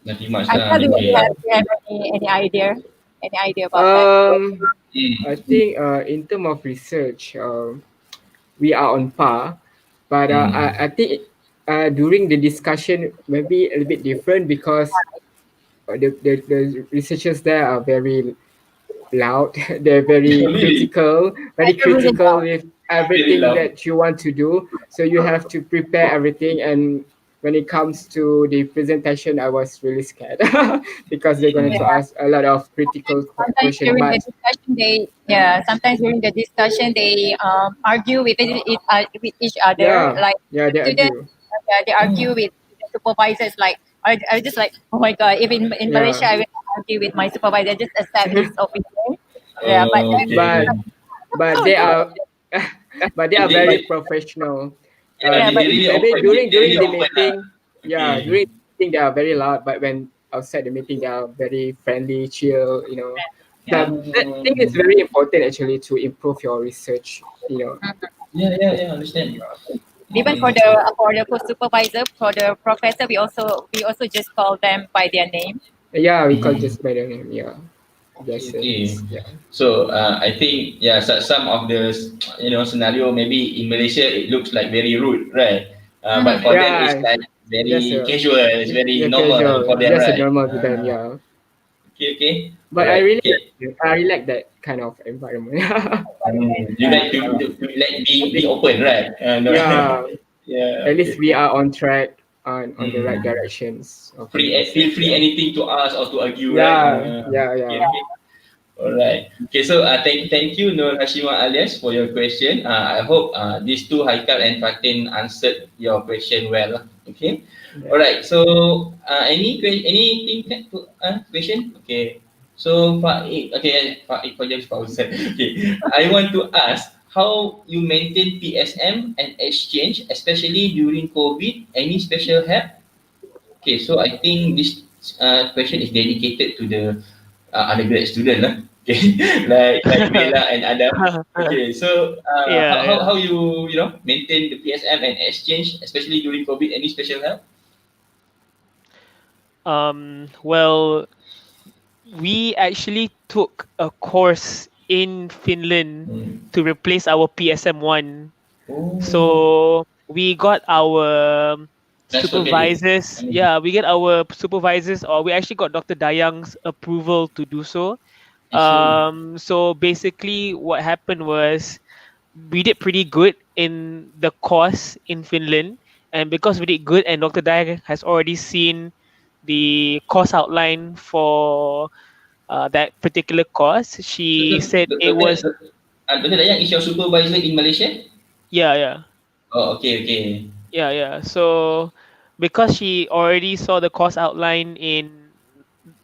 Nothing much I lah. thought Okay. you have any idea about that? Um, I Mm, think in terms of research, we are on par, but I mm. think during the discussion maybe a little bit different because the researchers there are very loud. They're Really? very Really critical with Very everything loud. that you want to do. So you have to prepare everything. And when it comes to the presentation, I was really scared because they're going to Mm, ask a lot of critical sometimes questions. during the But discussion sometimes during the discussion they argue with each other yeah, like yeah, the they students argue. they argue with the supervisors like I just like oh my god if in Malaysia Yeah, I will argue with my supervisor just accept his opinion but then but okay. but oh they no are but they are very They, professional. yeah, yeah but they really Maybe open. They during really the open lah. meeting, yeah, Okay. during the meeting they are very loud, but when outside the meeting they are very friendly, chill. That thing is Mm, very important actually to improve your research. yeah. Understand. even Mm, for the supervisor for the professor we also just call them by their name. Yeah, we call mm. just by the name. Yeah, Okay. lessons. Yeah, So I think yeah, some of the scenario maybe in Malaysia it looks like very rude, right? But for them it's yeah, like just very a casual. It's very yeah, normal casual, for them, just a right? normal to them. Yeah, Okay. All but I right. really Okay. I really like that kind of environment. You like to like being open, right? No, Yeah, yeah. at least Okay. we are on track on the right Mm. directions of the Feel research. free Yeah, anything to ask or to argue, right? yeah, yeah, yeah. Okay. All right. Okay, so thank you Nur Hashima alias for your question. I hope these two Haikal and Fatin answered your question well. Okay. All Yeah. right. So anything to question? Okay. So Faik for just pause. Okay. I want to ask how you maintain PSM and exchange, especially during COVID. Any special help? Okay, so I think this question is dedicated to the undergrad student lah. Okay, like Bella and Adam. Okay, so Yeah, how yeah. you maintain the PSM and exchange, especially during COVID? Any special help? Well, we actually took a course in Finland Hmm. to replace our PSM1. Oh, So we got our transfer credit. supervisors. Yeah, we get our supervisors, or we actually got Dr. Dayang's approval to do so. I see. So basically, what happened was we did pretty good in the course in Finland, and because we did good, and Dr. Dayang has already seen the course outline for that particular course, So, she said it was Dr. Dayang is your supervisor in Malaysia? yeah, yeah. Oh, okay. Yeah, yeah. So because she already saw the course outline in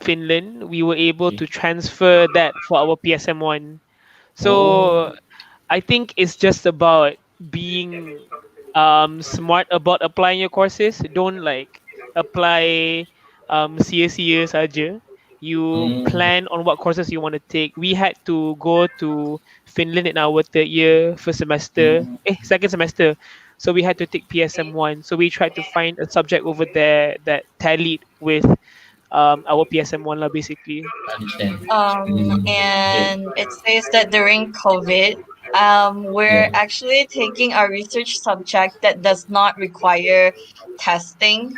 Finland, we were able Okay. to transfer that for our PSM1. Oh, So I think it's just about being smart about applying your courses. Don't like apply sia-sia saja. You mm, plan on what courses you want to take. We had to go to Finland in our third year, first semester, mm, second semester. so we had to take PSM1. So we tried to find a subject over there that tallied with our PSM1 lah, basically. Understand. Okay. And it says that during COVID, we're Yeah. actually taking a research subject that does not require testing.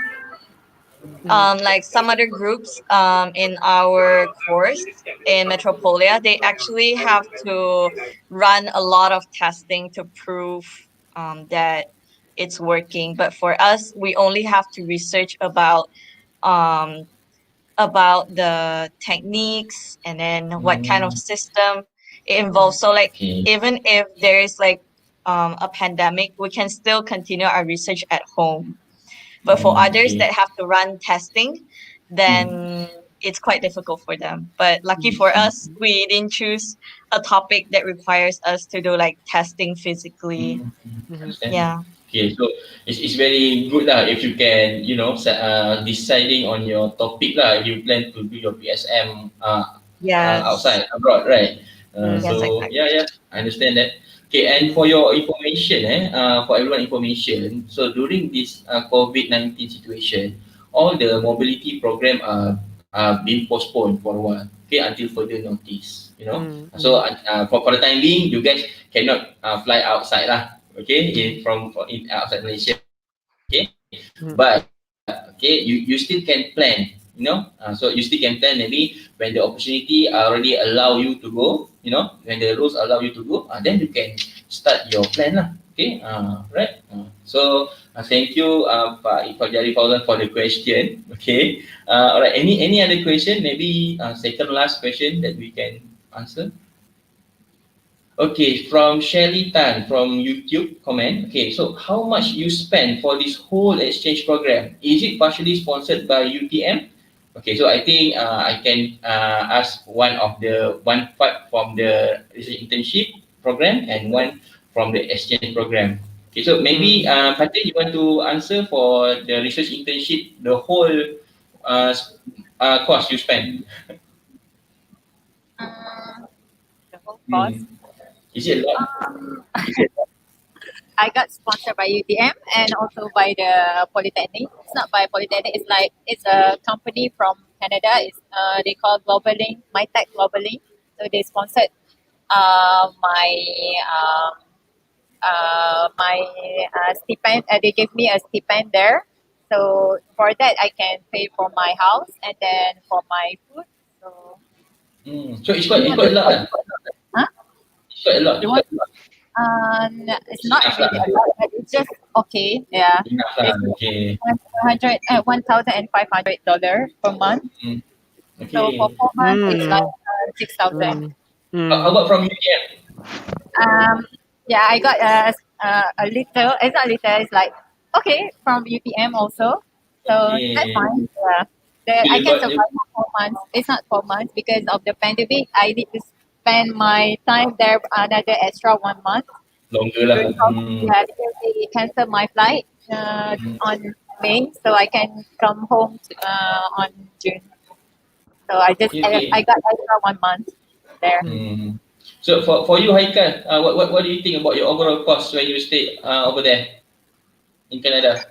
Like some other groups in our course in Metropolia, they actually have to run a lot of testing to prove that it's working. But for us, we only have to research um, about the techniques and then what kind of system it involves. So like Okay. even if there is like a pandemic, we can still continue our research at home. But for others Okay. that have to run testing, then it's quite difficult for them. But lucky for us, we didn't choose a topic that requires us to do like testing physically. Understand. Yeah. Okay, so it's very good lah if you can, you know, deciding on your topic lah. If you plan to do your PSM Yes. outside abroad, right? Yes, So exactly. yeah, I understand that. Okay, and for your information, for everyone information, so during this COVID-19 situation, all the mobility program are being postponed for a while, okay, until further notice, you know. So for the time being, you guys cannot fly outside lah, okay, in outside Malaysia, okay, but okay, you still can plan, you know. So you still can plan maybe when the opportunity already allow you to go, you know, when the rules allow you to go, then you can start your plan lah, okay, right. So thank you Pak Jari Fauzan for the question, okay. Alright, any other question, maybe second last question that we can answer. Okay, from Shelly Tan from YouTube comment. Okay, so how much you spend for this whole exchange program? Is it partially sponsored by UTM? Okay, so I think I can ask one part from the research internship program and one from the exchange program. Okay, so maybe Faten, you want to answer for the research internship, the whole cost you spend? The whole cost. Is it a lot? I got sponsored by UTM and also by the Polytechnique. It's not by Polytechnique. It's a company from Canada. It's they call Globaling, MyTech Globaling. So they sponsored my stipend. They gave me a stipend there. So for that, I can pay for my house and then for my food. So So it's quite a lot. Huh? It's quite a lot. It's not really a lot, but it's just okay. Yeah, Enough lah. Okay. $1,500 per month. Okay. So for 4 months, it's like 6,000. How about from UTM? Yeah, I got a little. It's not little. It's like okay from UTM also. So that's fine. Yeah. I can survive for 4 months. It's not 4 months because of the pandemic. I need to spend my time there another extra 1 month. Longer lah. Yeah, because they cancel my flight on May, so I can come home on June. So I got extra 1 month there. So for you, Haiqal, what do you think about your overall cost when you stay over there in Canada?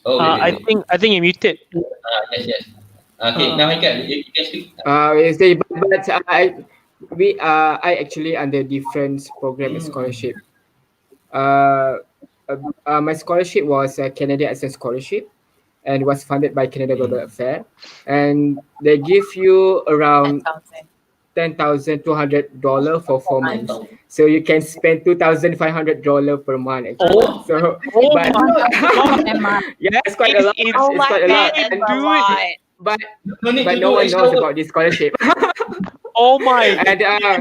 I think you're muted. Yes. Okay, now Haiqal, you can speak. But I actually under different program and scholarship. My scholarship was a Canadian Access Scholarship, and was funded by Canada Global Affairs, and they give you around $10,200 for 4 months. So you can spend $2,500 per month. Actually. Yeah, it's quite a lot. It's quite a lot. But no one knows about this scholarship. Oh my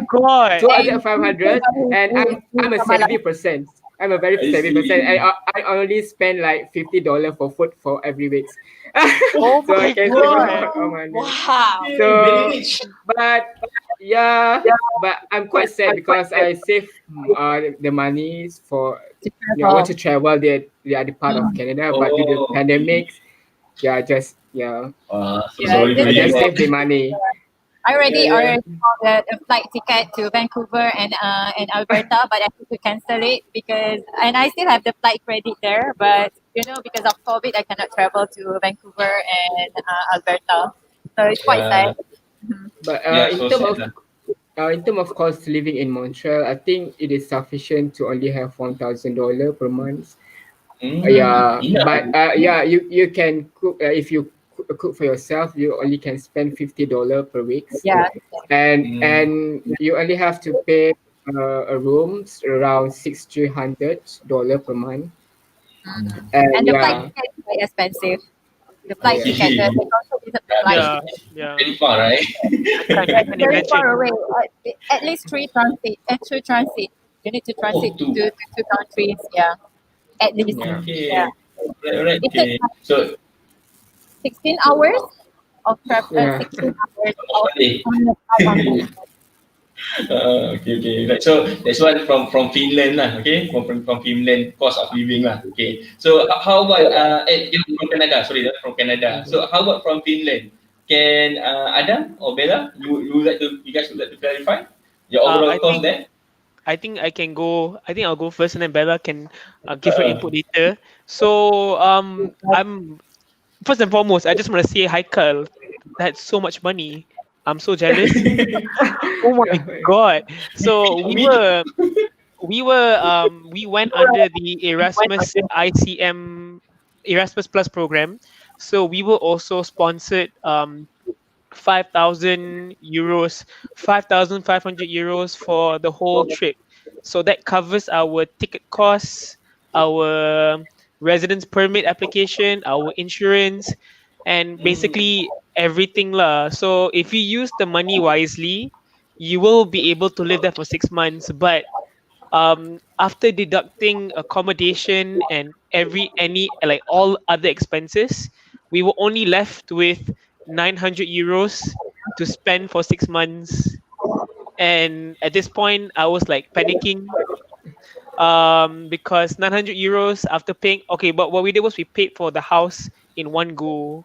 god! 2,500, and I'm a savvy person. I'm a very savvy person. I only spend like $50 for food for every week. Oh so my I can god! Wow. So, but I'm quite sad because I save the money for I want to travel the other part of Canada, but due to the pandemic, Sorry I just save the money. I already Yeah, yeah. ordered the flight ticket to Vancouver and Alberta, but I had to cancel it and I still have the flight credit there, but because of COVID, I cannot travel to Vancouver and Alberta, so it's quite sad. Yeah, Mhm. But yeah, so sad lah. in term of cost living in Montreal, I think it is sufficient to only have $1,000 per month. Yeah, Enough. but you can cook if you cook for yourself. You only can spend $50 per week, Yeah, and you only have to pay a rooms around $600 per month. And and the flight yeah, ticket is quite expensive. The I flight yeah, ticket, the see. cost of the Yeah, flight, because Yeah, it's yeah. very far, right? I it's can very far imagine. away. At least two transit. You need to transit Oh, to two. two countries. Yeah, at least. yeah. Yeah, Okay. Alright, it takes okay. So, 16 hours of travel. Yeah. 16 hours one day. on the flight only. Okay. Right. So that's one from Finland lah. Okay, from Finland, cost of living lah. Okay. So how about you're from Canada? Sorry, that's from Canada. Mhm. So how about from Finland? Can Adam or Bella, you guys would like to clarify your overall I cost think there? I can go. I think I'll go first, and then Bella can give her input later. So I'm first and foremost, I just want to say Haiqal had so much money. I'm so jealous. Oh my god! So Me too. we went under the Erasmus ICM Erasmus Plus program. So we were also sponsored 5,000 euros, 5,500 euros for the whole trip. So that covers our ticket costs, our residence permit application, our insurance, and basically everything lah. So if you use the money wisely, you will be able to live there for 6 months. But after deducting accommodation and any like all other expenses, we were only left with 900 euros to spend for 6 months. And at this point I was like panicking, because 900 euros after paying, okay, but what we did was we paid for the house in one go.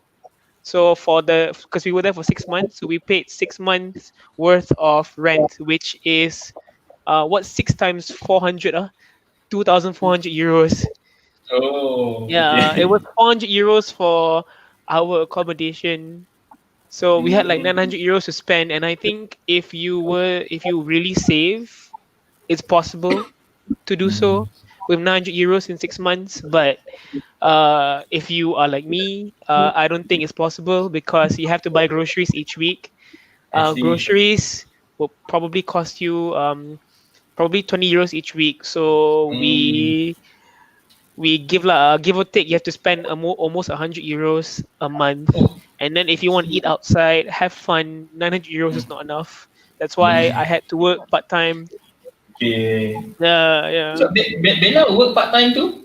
So because we were there for 6 months, so we paid 6 months worth of rent, which is what, 6 times 400, 2,400 euros. Oh, Yeah, it okay. was 400 euros for our accommodation. So we had like 900 euros to spend, and I think if you really save, it's possible to do so with 900 euros in 6 months. But if you are like me, I don't think it's possible because you have to buy groceries each week. I see. Groceries will probably cost you probably 20 euros each week. So Mm. we give or take, you have to spend almost 100 euros a month. Oh, And then if you want to eat outside, have fun, 900 euros is not enough. That's why I mm. had to work part time. Okay. Yeah, yeah. So Bella work part time too?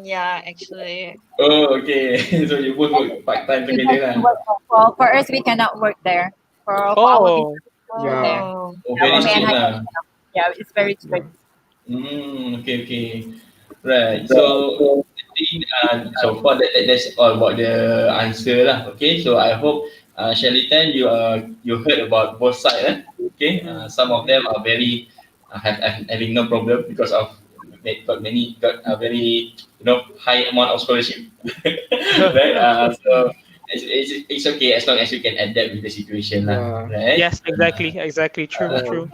Yeah, actually. Oh, okay. So you both work part time We together have lah. to work. Well, for us, we cannot work there. For our Oh, business there. Yeah. Oh, Oh, Yeah, very for me and strict I, lah. yeah, it's very strict. Okay. Right. So I think so far that's all about the answer lah. Okay. So I hope Shalitan, you heard about both sides. Okay. Some of them are very having no problem because of got a very high amount of scholarship. Right. So it's okay as long as you can adapt with the situation lah. Yeah. Right. yes, exactly. True, Yeah. true.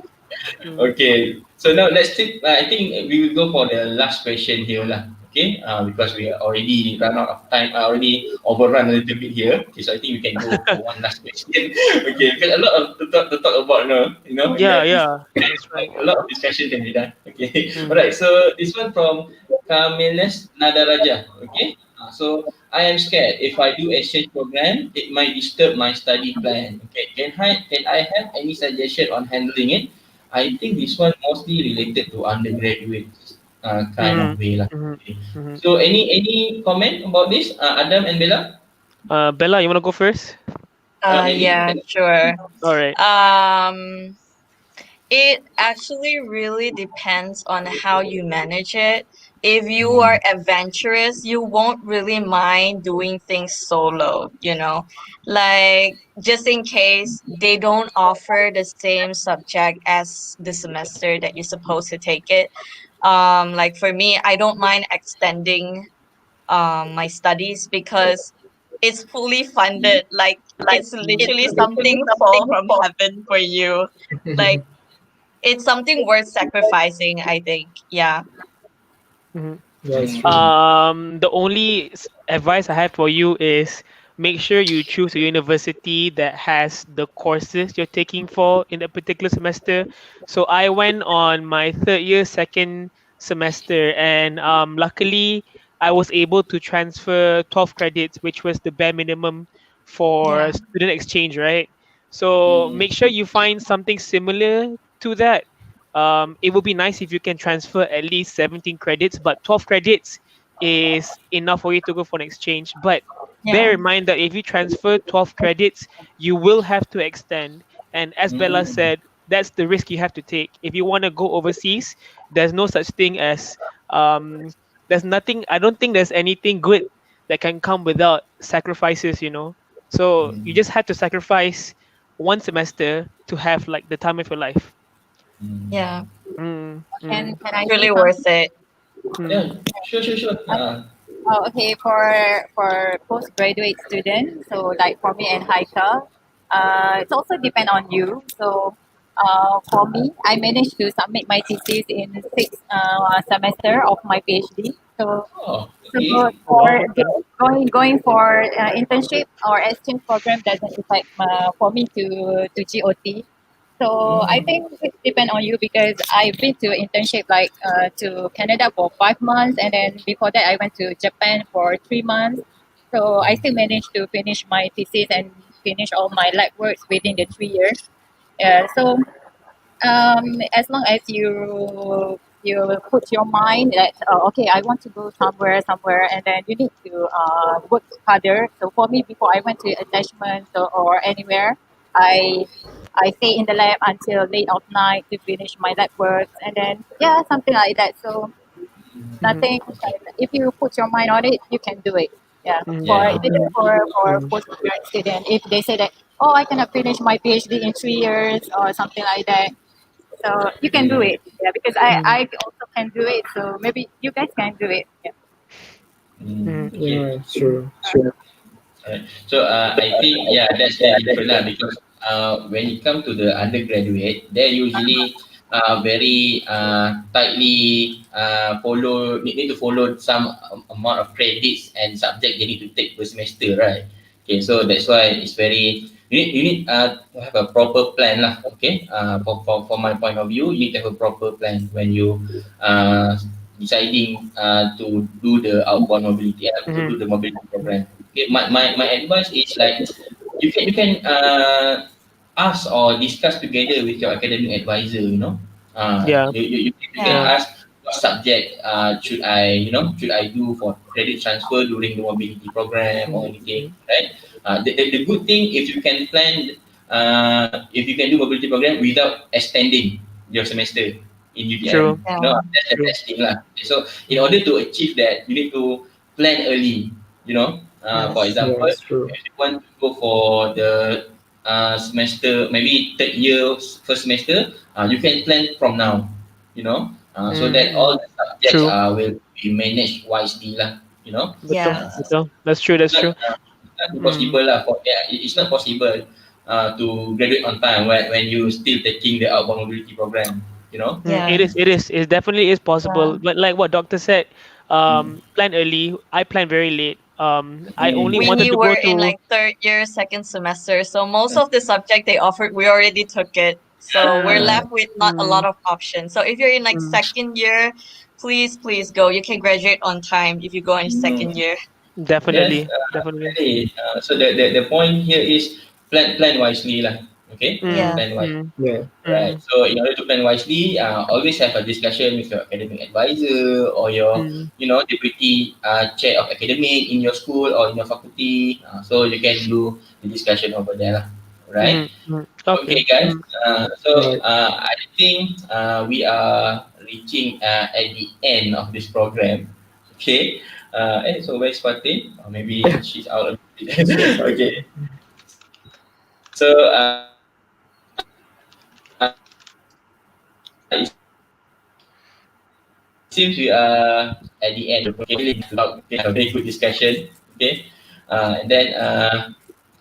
Okay, so now let's take. I think we will go for the last question here, lah. Okay, because we are already run out of time. Already overrun a little bit here. Okay, so I think we can go for one last question. Okay, because a lot of to talk about, Yeah, this yeah, that's right. a lot of discussion can be done. Okay, Mm. all right. So this one from Kamiles Nadaraja. Okay, so I am scared if I do exchange program, it might disturb my study plan. Okay, can I have any suggestion on handling it? I think this one mostly related to undergraduate kind of Mm. way lah. Mhm, Okay. mhm. So any comment about this, Adam and Bella? Bella, you want to go first? Maybe. yeah, sure. All right. Um, It actually really depends on how you manage it. If you are adventurous, you won't really mind doing things solo, like just in case they don't offer the same subject as the semester that you're supposed to take it. Like for me, I don't mind extending my studies because it's fully funded. Like it's literally something fall from heaven for you. Like it's something worth sacrificing, I think. Yeah. Mhm. Yeah, it's true. Mm, The only advice I have for you is make sure you choose a university that has the courses you're taking for in a particular semester. So I went on my third year, second semester, and luckily I was able to transfer 12 credits, which was the bare minimum for Yeah. student exchange, right? So make sure you find something similar to that. It would be nice if you can transfer at least 17 credits, but 12 credits is enough for you to go for an exchange. But bear Yeah. in mind that if you transfer 12 credits, you will have to extend. And as Bella mm, said, that's the risk you have to take. If you want to go overseas, there's no such thing as um, there's nothing. I don't think there's anything good that can come without sacrifices. So you mm, just had to sacrifice one semester to have like the time of your life. mm. Yeah. Mm, And mm, can I say Really something? worth it. mm. Yeah, sure, sure, sure. Oh, okay. For postgraduate students, so like for me and Haiqal, it also depend on you. So, for me, I managed to submit my thesis in sixth semester of my PhD. So, Oh, so okay. Oh for wow, okay. going for internship or exchange program doesn't affect for me to GOT. So I Mm, think it depends on you because I've been to internship like to Canada for 5 months, and then before that I went to Japan for 3 months. So I still managed to finish my thesis and finish all my lab works within the 3 years. Yeah. So as long as you put your mind that okay, I want to go somewhere, and then you need to work harder. So for me, before I went to attachment or anywhere, I I stay in the lab until late of night to finish my lab works, and then yeah, something like that. So Mhm, nothing. If you put your mind on it, you can do it. Yeah. mhm, For yeah. even mhm, for mhm, postgraduate student, if they say that oh, I cannot finish my PhD in 3 years or something like that, so you can do Mm, it. Yeah, because mhm, I also can do it. So maybe you guys can do it. Yeah. mhm, okay. Yeah, it's true. Sure. Alright. So I think yeah, that's the difference lah because when it comes to the undergraduate, they usually very tightly need to follow some amount of credits and subject they need to take per semester, right? Okay, so that's why it's very you need to have a proper plan lah. Okay, for my point of view, you need to have a proper plan when you uh, deciding to do the outbound mobility to mhm, do the mobility program. Okay, my advice is like you can ask or discuss together with your academic advisor. yeah, You can Yeah. yeah, ask what subject should I do for credit transfer during the mobility program or mhm, anything, mhm. right? The good thing if you can do mobility program without extending your semester in UTM. True, Yeah. That's the true. best thing lah. So in Mhm, order to achieve that, you need to plan early. mhm, For Yes. Yeah, example, it's true. if you want to go for the semester, maybe third year, first semester, you can plan from now. So mhm, that all mhm. the subjects True. will be managed wisely lah. Betul, Yes. Uh, betul. That's true. That's it's not true. Mm, impossible lah. It's not possible to graduate on time when you still taking the outbound mobility program. It Yeah. is. It is. It definitely is possible. Yeah. But like what doctor said, Mm. plan early. I plan very late. I only Mm. wanted We to go were in to. like third year, second semester, so most of the subject they offered, we already took it. So we're Ah, left with not a lot Mm, of options. So if you're in like mm, second year, please go. You can graduate on time if you go in second mm. year. Yes, definitely, definitely. really. So the point here is plan wisely lah. Okay, Yeah. Mm, plan wisely. mm, Yeah. Right. mm, So in order to plan wisely, always have a discussion with your academic advisor or your, mm, deputy chair of academic in your school or in your faculty. So you can do the discussion over there, lah. Right. mm, mm. Okay, Okay. guys. Right. I think we are reaching at the end of this program. Okay. So where's Fatin? Or maybe Yeah. she's out of it. Yes, I Okay. think. So it seems we are at the end of the program. Okay, a very good discussion. Okay. And then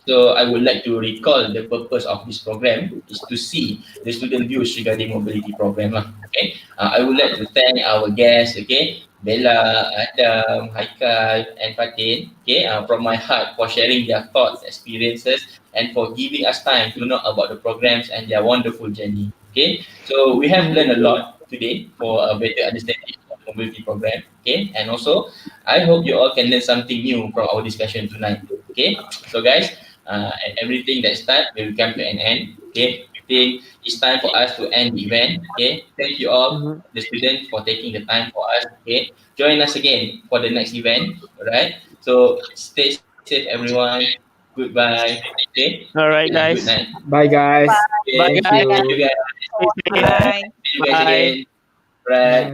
so I would like to recall the purpose of this program is to see the student views regarding mobility program lah. Okay. I would like to thank our guests. Okay. Bella, Adam, Haiqal, and Fatin. Okay. From my heart for sharing their thoughts, experiences, and for giving us time to know about the programs and their wonderful journey. Okay. So we have learned a lot today for a better understanding of the mobility program. Okay. And also, I hope you all can learn something new from our discussion tonight. Okay. So guys, and everything that start will come to an end. Okay, I think it's time for us to end the event. Okay, thank you all, Mhm. the students, for taking the time for us. Okay, join us again for the next event. All right. So stay safe, everyone. Goodbye. Okay, All right, and good guys. night. Bye, guys. Okay, Bye, Thank guys. thank you you. guys. Stay safe. Bye. See you guys Bye. again. Right. Bye.